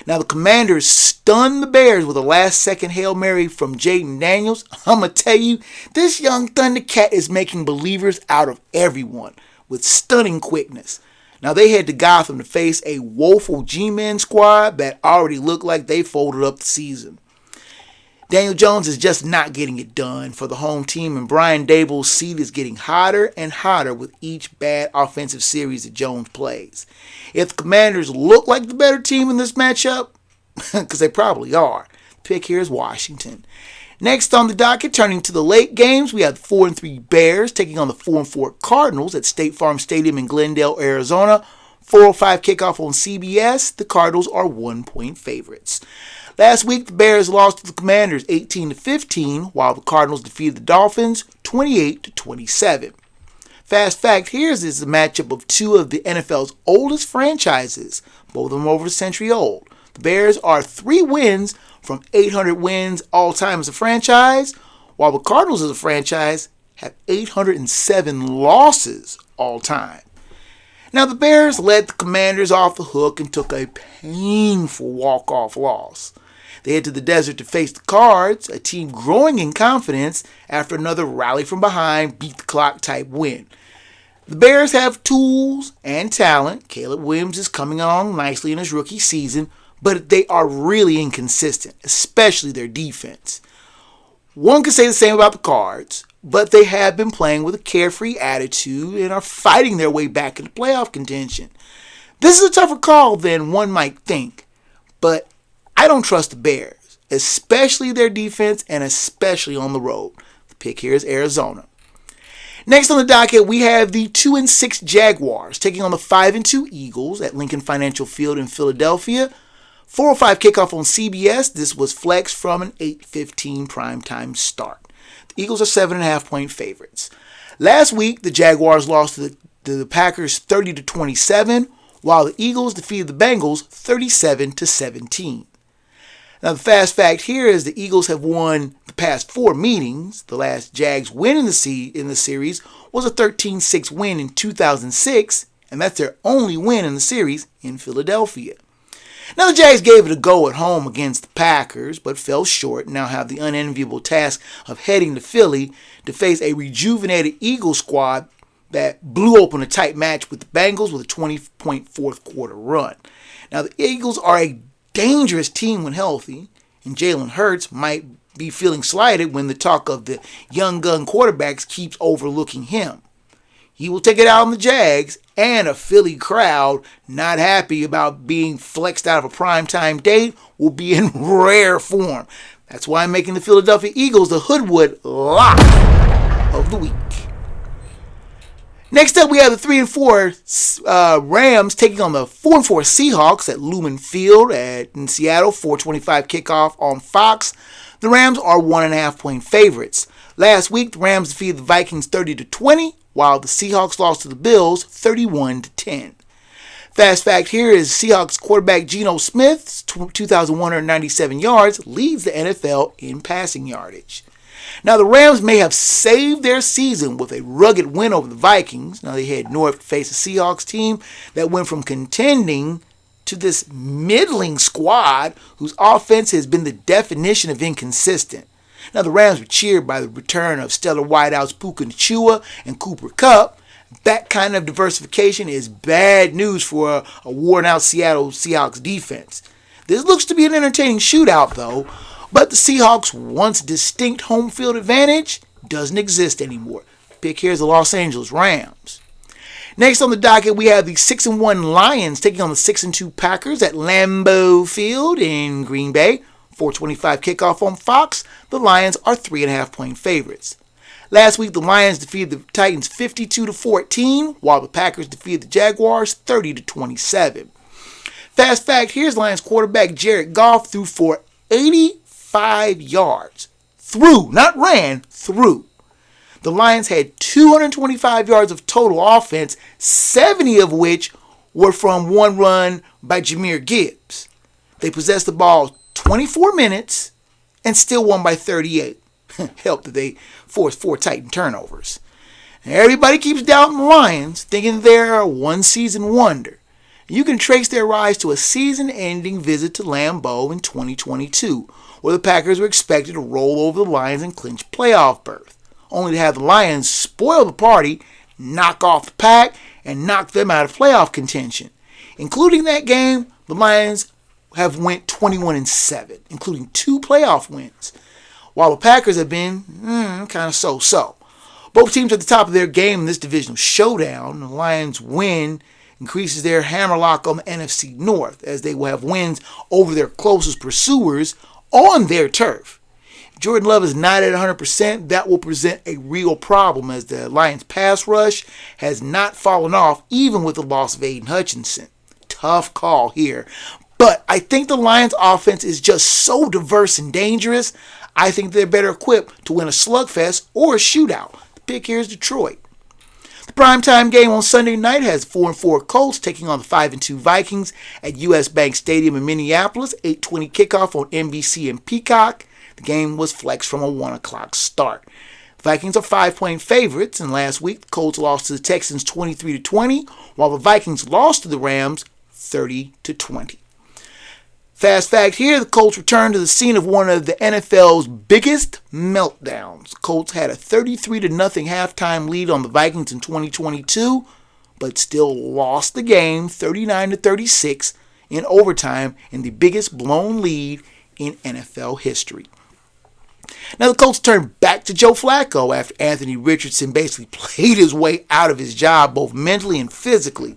Now, the Commanders stunned the Bears with a last-second Hail Mary from Jaden Daniels. I'm going to tell you, this young Thundercat is making believers out of everyone with stunning quickness. Now, they head to Gotham to face a woeful G-Men squad that already looked like they folded up the season. Daniel Jones is just not getting it done for the home team, and Brian Daboll's seat is getting hotter and hotter with each bad offensive series that Jones plays. If the Commanders look like the better team in this matchup, because they probably are, the pick here is Washington. Next on the docket, turning to the late games, we have the 4-3 Bears taking on the 4-4 Cardinals at State Farm Stadium in Glendale, Arizona. 4:05 kickoff on CBS. The Cardinals are 1-point favorites. Last week, the Bears lost to the Commanders 18-15, while the Cardinals defeated the Dolphins 28-27. Fast fact here is the matchup of two of the NFL's oldest franchises, both of them over a century old. The Bears are 3 wins from 800 wins all time as a franchise, while the Cardinals as a franchise have 807 losses all time. Now, the Bears let the Commanders off the hook and took a painful walk-off loss. They head to the desert to face the Cards, a team growing in confidence after another rally from behind, beat-the-clock type win. The Bears have tools and talent. Caleb Williams is coming along nicely in his rookie season, but they are really inconsistent, especially their defense. One could say the same about the Cards, but they have been playing with a carefree attitude and are fighting their way back into playoff contention. This is a tougher call than one might think, but I don't trust the Bears, especially their defense and especially on the road. The pick here is Arizona. Next on the docket, we have the 2-6 Jaguars taking on the 5-2 Eagles at Lincoln Financial Field in Philadelphia. 4:05 kickoff on CBS. This was flexed from an 8:15 primetime start. The Eagles are 7.5-point favorites. Last week, the Jaguars lost to the Packers 30-27, while the Eagles defeated the Bengals 37-17. Now, the fast fact here is the Eagles have won the past 4 meetings. The last Jags win in the series was a 13-6 win in 2006, and that's their only win in the series in Philadelphia. Now, the Jags gave it a go at home against the Packers, but fell short and now have the unenviable task of heading to Philly to face a rejuvenated Eagles squad that blew open a tight match with the Bengals with a 20-point fourth quarter run. Now, the Eagles are a dangerous team when healthy, and Jalen Hurts might be feeling slighted when the talk of the young gun quarterbacks keeps overlooking him. He will take it out on the Jags and a Philly crowd not happy about being flexed out of a primetime date will be in rare form. That's why I'm making the Philadelphia Eagles the Hoodwood lock of the week. Next up, we have the 3-4 Rams taking on the 4-4 Seahawks at Lumen Field in Seattle. 4:25 kickoff on Fox. The Rams are 1.5-point favorites. Last week, the Rams defeated the Vikings 30-20, while the Seahawks lost to the Bills 31-10. Fast fact here is Seahawks quarterback Geno Smith's 2,197 yards leads the NFL in passing yardage. Now, the Rams may have saved their season with a rugged win over the Vikings. Now, they head north to face a Seahawks team that went from contending to this middling squad whose offense has been the definition of inconsistent. Now, the Rams were cheered by the return of stellar wideouts Puka Nacua and Cooper Kupp. That kind of diversification is bad news for a worn-out Seattle Seahawks defense. This looks to be an entertaining shootout, though, but the Seahawks' once distinct home field advantage doesn't exist anymore. Pick here is the Los Angeles Rams. Next on the docket, we have the 6-1 Lions taking on the 6-2 Packers at Lambeau Field in Green Bay. 4:25 kickoff on Fox. The Lions are 3.5-point favorites. Last week, the Lions defeated the Titans 52-14, while the Packers defeated the Jaguars 30-27. Fast fact, here's Lions quarterback Jared Goff threw for 85 yards. Threw, not ran, threw. The Lions had 225 yards of total offense, 70 of which were from one run by Jahmyr Gibbs. They possessed the ball 24 minutes and still won by 38. Helped that they forced 4 Titan turnovers. Now, everybody keeps doubting the Lions, thinking they're a one-season wonder. You can trace their rise to a season-ending visit to Lambeau in 2022, where the Packers were expected to roll over the Lions and clinch playoff berth, only to have the Lions spoil the party, knock off the Pack, and knock them out of playoff contention. Including that game, the Lions have went 21-7, including 2 playoff wins, while the Packers have been kind of so-so. Both teams at the top of their game in this divisional showdown. The Lions win increases their hammerlock on the NFC North, as they will have wins over their closest pursuers on their turf. If Jordan Love is not at 100%, that will present a real problem, as the Lions' pass rush has not fallen off even with the loss of Aiden Hutchinson. Tough call here. But I think the Lions' offense is just so diverse and dangerous, I think they're better equipped to win a slugfest or a shootout. The pick here is Detroit. The primetime game on Sunday night has 4-4 Colts taking on the 5-2 Vikings at US Bank Stadium in Minneapolis. 8:20 kickoff on NBC and Peacock. The game was flexed from a 1 o'clock start. The Vikings are 5-point favorites, and last week the Colts lost to the Texans 23-20, while the Vikings lost to the Rams 30-20. Fast fact here, the Colts returned to the scene of one of the NFL's biggest meltdowns. The Colts had a 33-0 halftime lead on the Vikings in 2022, but still lost the game 39-36 in overtime in the biggest blown lead in NFL history. Now the Colts turned back to Joe Flacco after Anthony Richardson basically played his way out of his job both mentally and physically.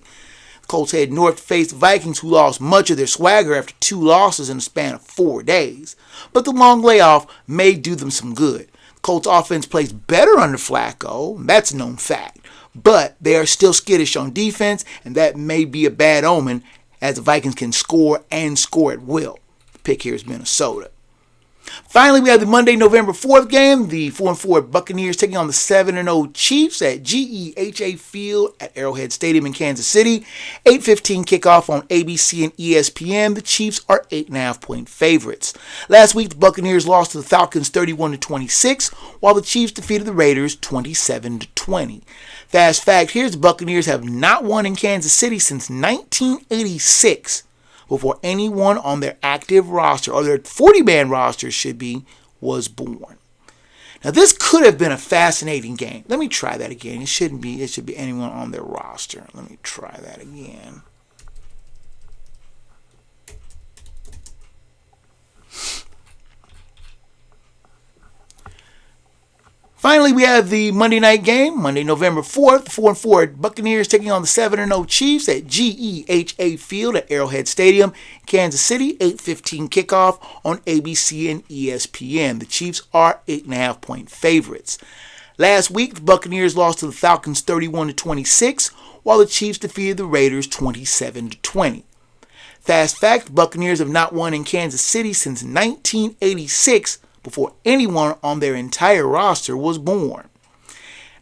The Colts head north to face the Vikings, who lost much of their swagger after 2 losses in the span of 4 days. But the long layoff may do them some good. The Colts offense plays better under Flacco, that's a known fact. But they are still skittish on defense, and that may be a bad omen, as the Vikings can score and score at will. The pick here is Minnesota. Finally, we have the Monday, November 4th game. The 4-4 Buccaneers taking on the 7-0 Chiefs at GEHA Field at Arrowhead Stadium in Kansas City. 8:15 kickoff on ABC and ESPN. The Chiefs are 8.5-point favorites. Last week, the Buccaneers lost to the Falcons 31-26, while the Chiefs defeated the Raiders 27-20. Fast fact, here's the Buccaneers have not won in Kansas City since 1986. Before anyone on their active roster, or their 40-man roster should be, was born. Now this could have been a fascinating game. Let me try that again. It should be anyone on their roster. Let me try that again. Finally, we have the Monday night game, Monday, November 4th, 4-4 Buccaneers taking on the 7-0 Chiefs at GEHA Field at Arrowhead Stadium, Kansas City. 8:15 kickoff on ABC and ESPN. The Chiefs are 8.5-point favorites. Last week, the Buccaneers lost to the Falcons 31-26, while the Chiefs defeated the Raiders 27-20. Fast fact, the Buccaneers have not won in Kansas City since 1986, before anyone on their entire roster was born.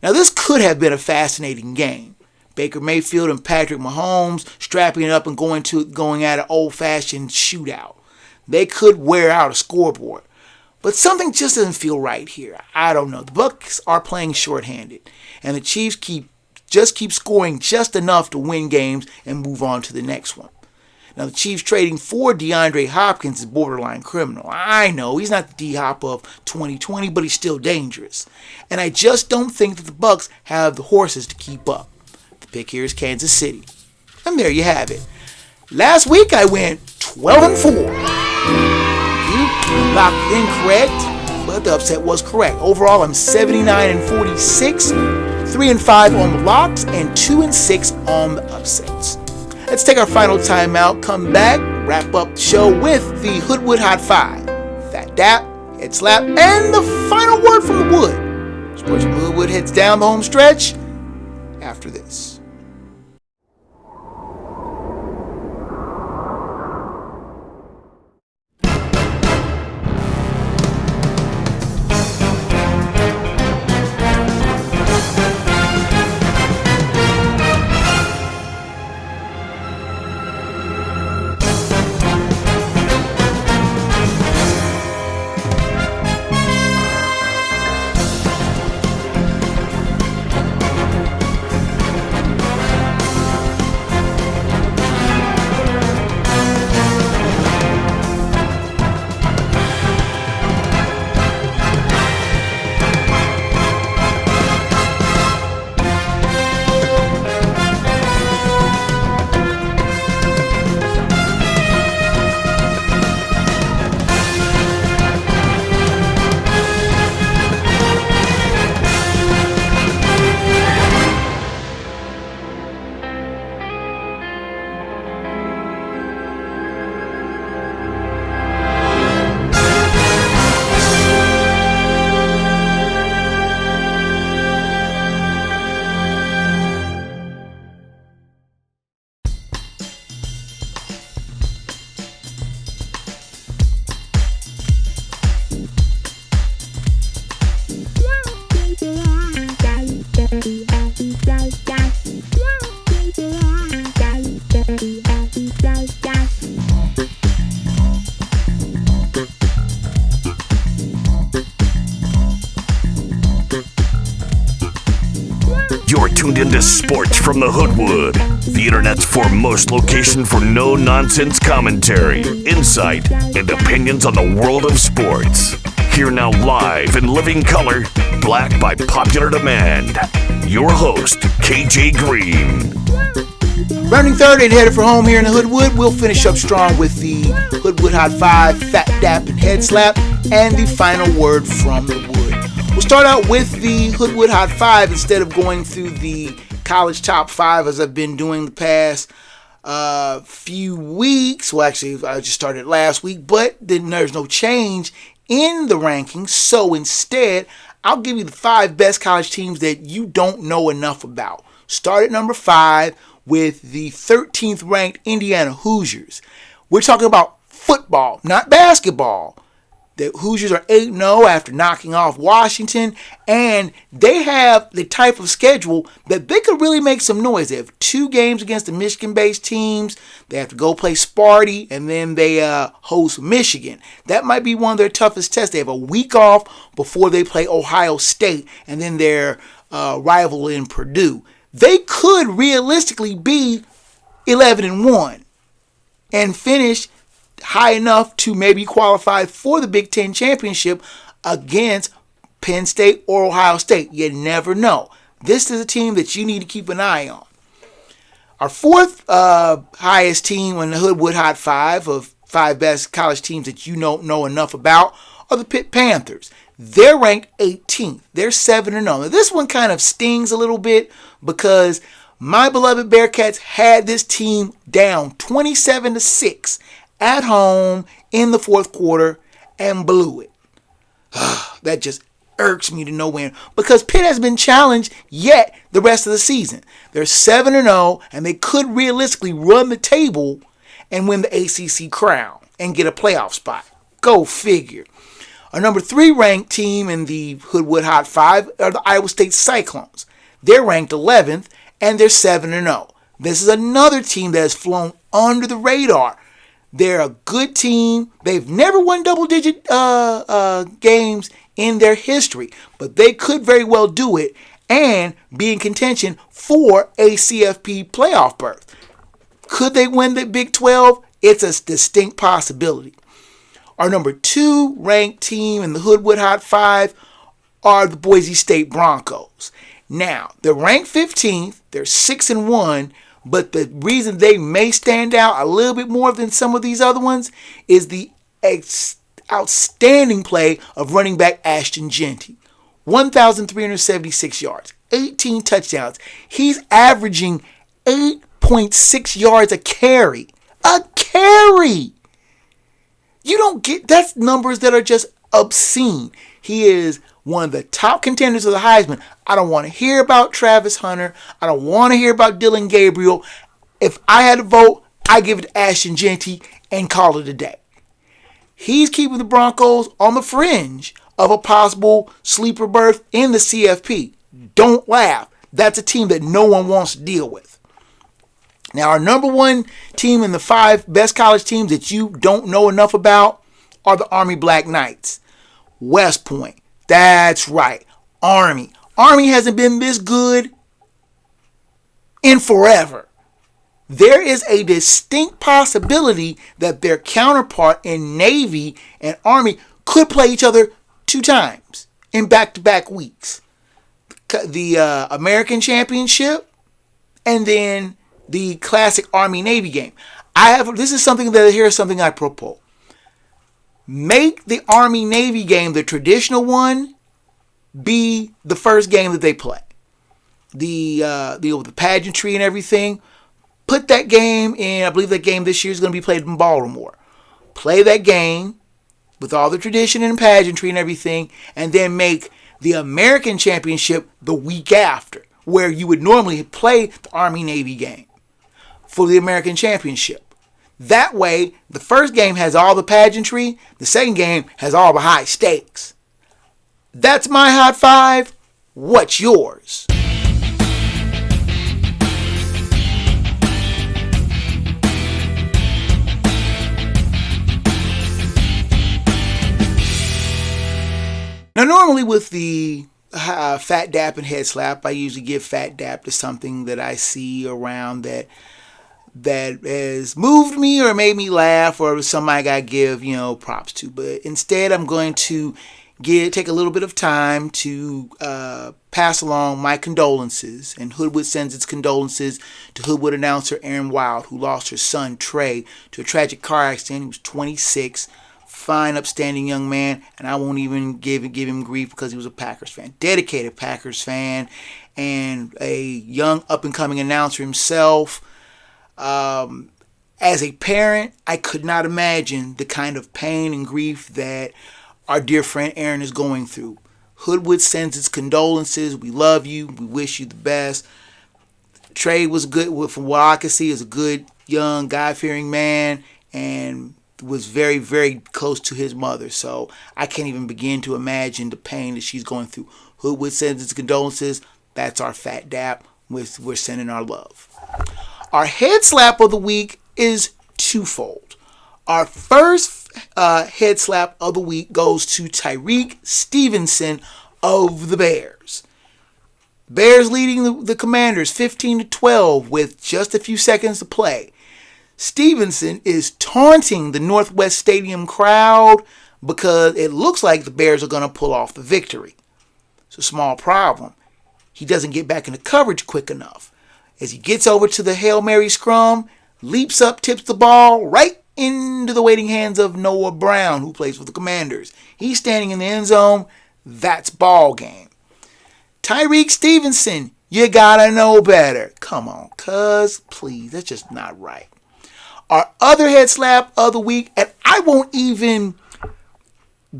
Now this could have been a fascinating game. Baker Mayfield and Patrick Mahomes strapping it up and going at an old-fashioned shootout. They could wear out a scoreboard. But something just doesn't feel right here. I don't know. The Bucs are playing shorthanded, and the Chiefs keep scoring just enough to win games and move on to the next one. Now, the Chiefs trading for DeAndre Hopkins is borderline criminal. I know, he's not the D-Hop of 2020, but he's still dangerous. And I just don't think that the Bucs have the horses to keep up. The pick here is Kansas City. And there you have it. Last week, I went 12-4. You locked incorrect, but the upset was correct. Overall, I'm 79-46, 3-5 on the locks, and 2-6 on the upsets. Let's take our final timeout, come back, wrap up the show with the Hoodwood Hot 5. Fat Dap, Head Slap, and the final word from the Wood. Sports from Hoodwood heads down the home stretch after this. You're tuned into Sports from the Hoodwood, the internet's foremost location for no-nonsense commentary, insight, and opinions on the world of sports. Here now live in living color, black by popular demand, your host, KJ Green. Rounding third and headed for home here in the Hoodwood, we'll finish up strong with the Hoodwood Hot 5, Phat, Dap, and Head Slap, and the final word from the wood. We'll start out with the Hoodwood Hot 5 instead of going through the college top 5 as I've been doing the past few weeks. Well, actually, I just started last week, but then there's no change in the rankings. So instead, I'll give you the 5 best college teams that you don't know enough about. Start at number 5 with the 13th ranked Indiana Hoosiers. We're talking about football, not basketball. The Hoosiers are 8-0 after knocking off Washington, and they have the type of schedule that they could really make some noise. They have 2 games against the Michigan-based teams. They have to go play Sparty, and then they host Michigan. That might be one of their toughest tests. They have a week off before they play Ohio State, and then their rival in Purdue. They could realistically be 11-1 and finish high enough to maybe qualify for the Big Ten championship against Penn State or Ohio State. You never know. This is a team that you need to keep an eye on. Our 4th highest team on the Hoodwood Hot 5 of 5 best college teams that you don't know enough about are the Pitt Panthers. They're ranked 18th. They're 7-0. Now, this one kind of stings a little bit because my beloved Bearcats had this team down 27-6 at home in the 4th quarter and blew it. That just irks me to no end because Pitt has been challenged yet the rest of the season. They're 7-0 and they could realistically run the table and win the ACC crown and get a playoff spot. Go figure. Our number 3 ranked team in the Hoodwood Hot 5 are the Iowa State Cyclones. They're ranked 11th and they're 7-0. This is another team that has flown under the radar. They're a good team. They've never won double-digit games in their history, but they could very well do it and be in contention for a CFP playoff berth. Could they win the Big 12? It's a distinct possibility. Our number 2 ranked team in the Hoodwood Hot 5 are the Boise State Broncos. Now, they're ranked 15th. They're 6-1. But the reason they may stand out a little bit more than some of these other ones is the outstanding play of running back Ashton Jeanty. 1,376 yards, 18 touchdowns. He's averaging 8.6 yards a carry. A carry! You don't get, that's numbers that are just obscene. He is one of the top contenders of the Heisman. I don't want to hear about Travis Hunter. I don't want to hear about Dylan Gabriel. If I had to vote, I give it to Ashton Jeanty and call it a day. He's keeping the Broncos on the fringe of a possible sleeper berth in the CFP. Don't laugh. That's a team that no one wants to deal with. Now, our number 1 team in the 5 best college teams that you don't know enough about are the Army Black Knights. West Point. That's right. Army. Army hasn't been this good in forever. There is a distinct possibility that their counterpart in Navy and Army could play each other 2 times in back-to-back weeks. The American Championship and then the classic Army-Navy game. Here's something I propose. Make the Army-Navy game, the traditional one, be the first game that they play. The pageantry and everything. Put that game in, I believe that game this year is going to be played in Baltimore. Play that game with all the tradition and pageantry and everything, and then make the American Championship the week after, where you would normally play the Army-Navy game for the American Championship. That way, the first game has all the pageantry, the second game has all the high stakes. That's my Hot 5. What's yours? Now, normally with the Fat Dap and Head Slap. I usually give Fat Dap to something that I see around that has moved me or made me laugh, or somebody I gotta give, props to. But instead, I'm going to take a little bit of time to pass along my condolences. And Hoodwood sends its condolences to Hoodwood announcer Erin Wild, who lost her son Trey to a tragic car accident. He was 26. Fine, upstanding young man, and I won't even give him grief because he was a Packers fan, dedicated Packers fan, and a young up-and-coming announcer himself. As a parent, I could not imagine the kind of pain and grief that our dear friend Erin is going through. Hoodwood sends its condolences. We love you. We wish you the best. Trey was good, from what I can see, is a good, young, God-fearing man, and was very, very close to his mother. So I can't even begin to imagine the pain that she's going through. Hoodwood sends its condolences. That's our Fat Dap. We're sending our love. Our head slap of the week is twofold. Our first head slap of the week goes to Tyreek Stevenson of the Bears. Bears leading the Commanders 15-12 with just a few seconds to play. Stevenson is taunting the Northwest Stadium crowd because it looks like the Bears are going to pull off the victory. It's a small problem. He doesn't get back into coverage quick enough. As he gets over to the Hail Mary scrum, leaps up, tips the ball right into the waiting hands of Noah Brown, who plays for the Commanders. He's standing in the end zone. That's ball game. Tyreek Stevenson, you gotta know better. Come on, cuz, please. That's just not right. Our other head slap of the week, and I won't even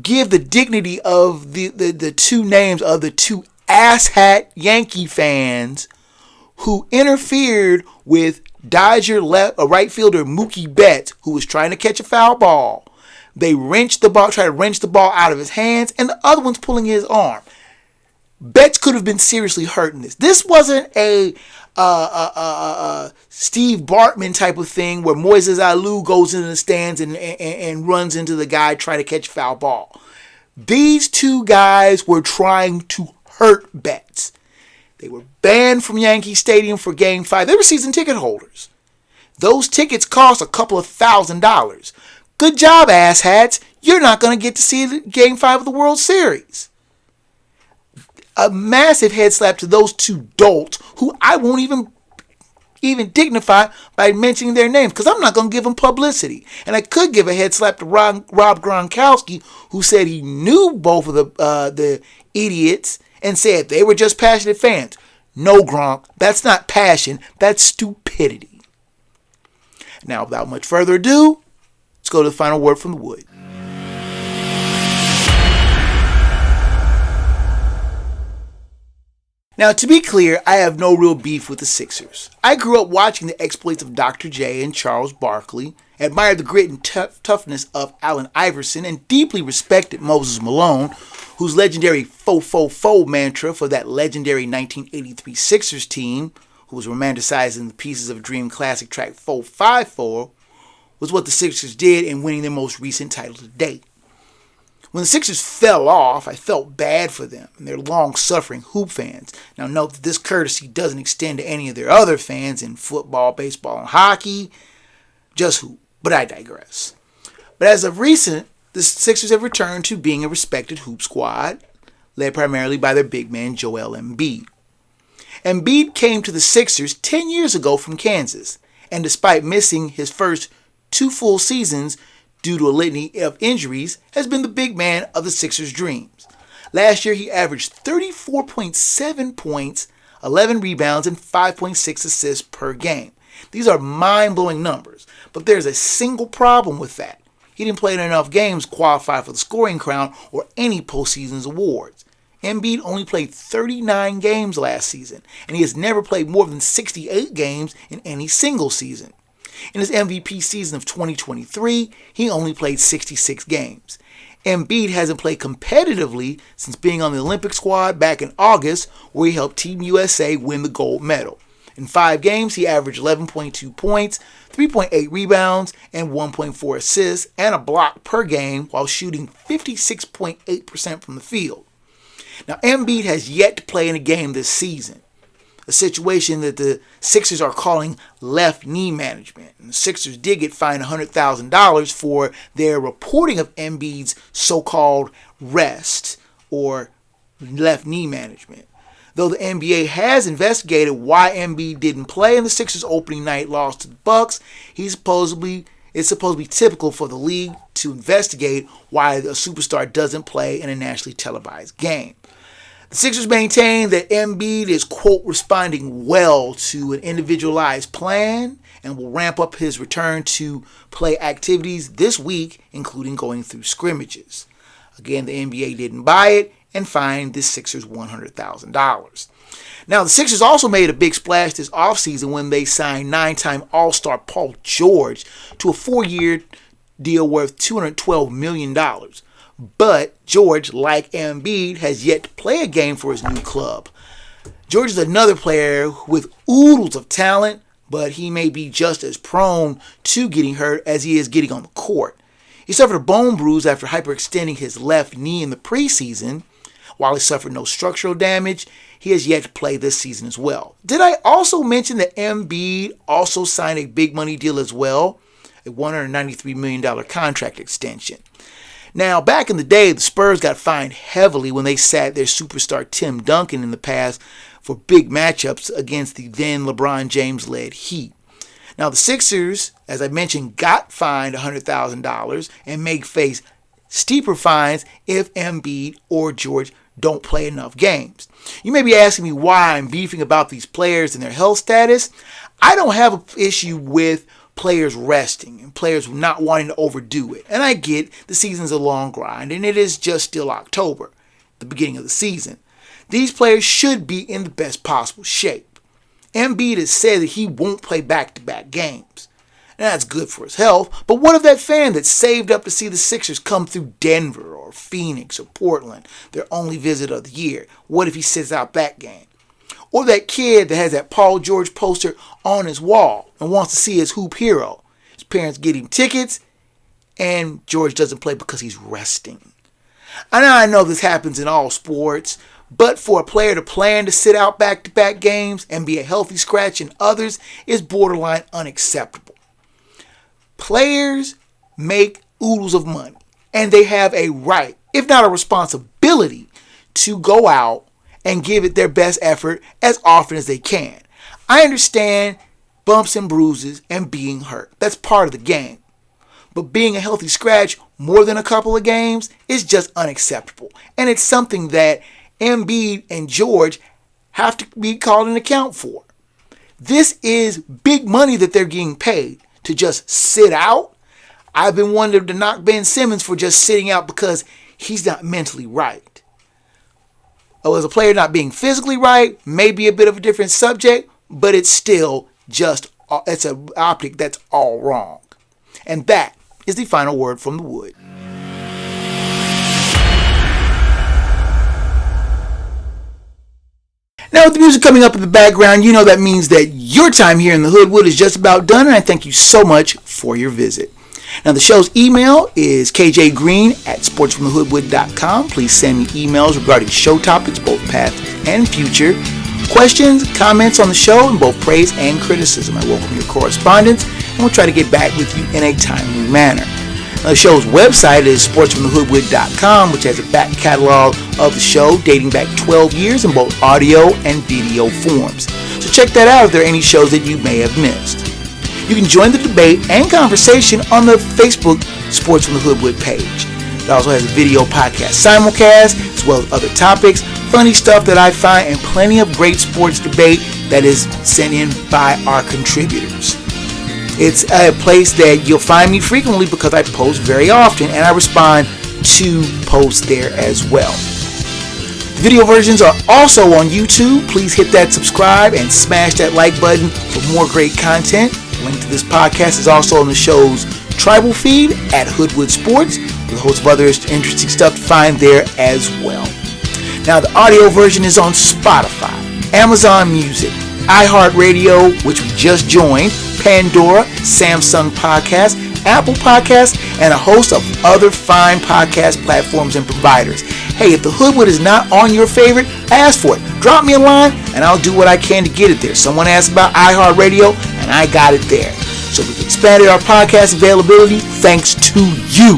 give the dignity of the two names of the two asshat Yankee fans who interfered with Dodger right fielder Mookie Betts, who was trying to catch a foul ball. They tried to wrench the ball out of his hands, and the other one's pulling his arm. Betts could have been seriously hurt in this. This wasn't a Steve Bartman type of thing where Moises Alou goes into the stands and runs into the guy trying to catch a foul ball. These two guys were trying to hurt Betts. They were banned from Yankee Stadium for Game 5. They were season ticket holders. Those tickets cost a couple of $1,000s. Good job, asshats. You're not going to get to see Game 5 of the World Series. A massive head slap to those two dolts who I won't even dignify by mentioning their names because I'm not going to give them publicity. And I could give a head slap to Rob Gronkowski, who said he knew both of the idiots and said they were just passionate fans. No, Gronk, that's not passion, that's stupidity. Now, without much further ado, let's go to the final word from the wood. Now, to be clear, I have no real beef with the Sixers. I grew up watching the exploits of Dr. J and Charles Barkley, admired the grit and toughness of Allen Iverson, and deeply respected Moses Malone, whose legendary fo mantra for that legendary 1983 Sixers team, who was romanticized in the Pieces of a Dream classic track 454, was what the Sixers did in winning their most recent title to date. When the Sixers fell off, I felt bad for them and their long-suffering hoop fans. Now note that this courtesy doesn't extend to any of their other fans in football, baseball, and hockey. Just hoop, but I digress. But as of recent, the Sixers have returned to being a respected hoop squad, led primarily by their big man Joel Embiid. Embiid came to the Sixers 10 years ago from Kansas, and despite missing his first 2 full seasons due to a litany of injuries, has been the big man of the Sixers' dreams. Last year, he averaged 34.7 points, 11 rebounds, and 5.6 assists per game. These are mind-blowing numbers, but there's a single problem with that. He didn't play in enough games to qualify for the scoring crown or any postseason's awards. Embiid only played 39 games last season, and he has never played more than 68 games in any single season. In his MVP season of 2023, he only played 66 games. Embiid hasn't played competitively since being on the Olympic squad back in August, where he helped Team USA win the gold medal. In 5 games, he averaged 11.2 points, 3.8 rebounds, and 1.4 assists, and a block per game while shooting 56.8% from the field. Now, Embiid has yet to play in a game this season, a situation that the Sixers are calling left knee management. And the Sixers did get fined $100,000 for their reporting of Embiid's so-called rest or left knee management. Though the NBA has investigated why Embiid didn't play in the Sixers' opening night loss to the Bucks, it's supposed to be typical for the league to investigate why a superstar doesn't play in a nationally televised game. The Sixers maintain that Embiid is, quote, responding well to an individualized plan and will ramp up his return to play activities this week, including going through scrimmages. Again, the NBA didn't buy it and fined the Sixers $100,000. Now, the Sixers also made a big splash this offseason when they signed 9-time All-Star Paul George to a 4-year deal worth $212 million. But George, like Embiid, has yet to play a game for his new club. George is another player with oodles of talent, but he may be just as prone to getting hurt as he is getting on the court. He suffered a bone bruise after hyperextending his left knee in the preseason. While he suffered no structural damage, he has yet to play this season as well. Did I also mention that Embiid also signed a big money deal as well? A $193 million contract extension. Now, back in the day, the Spurs got fined heavily when they sat their superstar Tim Duncan in the past for big matchups against the then LeBron James-led Heat. Now, the Sixers, as I mentioned, got fined $100,000 and may face steeper fines if Embiid or George don't play enough games. You may be asking me why I'm beefing about these players and their health status. I don't have an issue with players resting and players not wanting to overdo it. And I get the season's a long grind and it is just still October, the beginning of the season. These players should be in the best possible shape. Embiid has said that he won't play back-to-back games. And that's good for his health, but what of that fan that saved up to see the Sixers come through Denver or Phoenix or Portland, their only visit of the year? What if he sits out that game? Or that kid that has that Paul George poster on his wall and wants to see his hoop hero. His parents get him tickets and George doesn't play because he's resting. I know this happens in all sports, but for a player to plan to sit out back-to-back games and be a healthy scratch in others is borderline unacceptable. Players make oodles of money and they have a right, if not a responsibility, to go out and give it their best effort as often as they can. I understand bumps and bruises and being hurt. That's part of the game. But being a healthy scratch more than a couple of games is just unacceptable. And it's something that Embiid and George have to be called an account for. This is big money that they're getting paid to just sit out. I've been wanting to knock Ben Simmons for just sitting out because he's not mentally right. Oh, as a player not being physically right may be a bit of a different subject, but it's still just, it's an optic that's all wrong. And that is the final word from the Wood. Now, with the music coming up in the background, you know that means that your time here in the Hoodwood is just about done, and I thank you so much for your visit. Now, the show's email is kjgreen@sportsfromthehoodwood.com. Please send me emails regarding show topics, both past and future, questions, comments on the show, and both praise and criticism. I welcome your correspondence, and we'll try to get back with you in a timely manner. Now, the show's website is sportsfromthehoodwood.com, which has a back catalog of the show dating back 12 years in both audio and video forms. So check that out if there are any shows that you may have missed. You can join the debate and conversation on the Facebook Sports from the Hoodwood page. It also has a video podcast simulcast, as well as other topics, funny stuff that I find, and plenty of great sports debate that is sent in by our contributors. It's a place that you'll find me frequently because I post very often and I respond to posts there as well. The video versions are also on YouTube. Please hit that subscribe and smash that like button for more great content. The link to this podcast is also on the show's tribal feed at Hoodwood Sports, with a host of other interesting stuff to find there as well. Now, the audio version is on Spotify, Amazon Music, iHeartRadio, which we just joined, Pandora, Samsung Podcast, Apple Podcasts, and a host of other fine podcast platforms and providers. Hey, if the Hoodwood is not on your favorite, ask for it. Drop me a line, and I'll do what I can to get it there. Someone asked about iHeartRadio, and I got it there. So we've expanded our podcast availability thanks to you.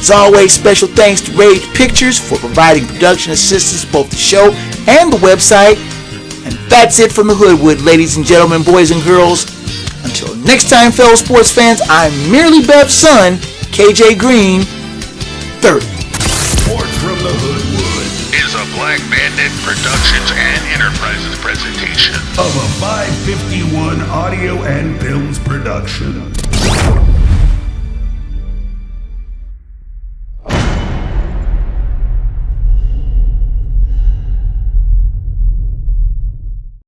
As always, special thanks to Rage Pictures for providing production assistance for both the show and the website. And that's it from the Hoodwood, ladies and gentlemen, boys and girls. Until next time, fellow sports fans, I'm merely Bev's son, KJ Green, 30. Sports from the Hoodwood Is a Black Bandit Productions and Enterprises presentation of a 551 audio and films production.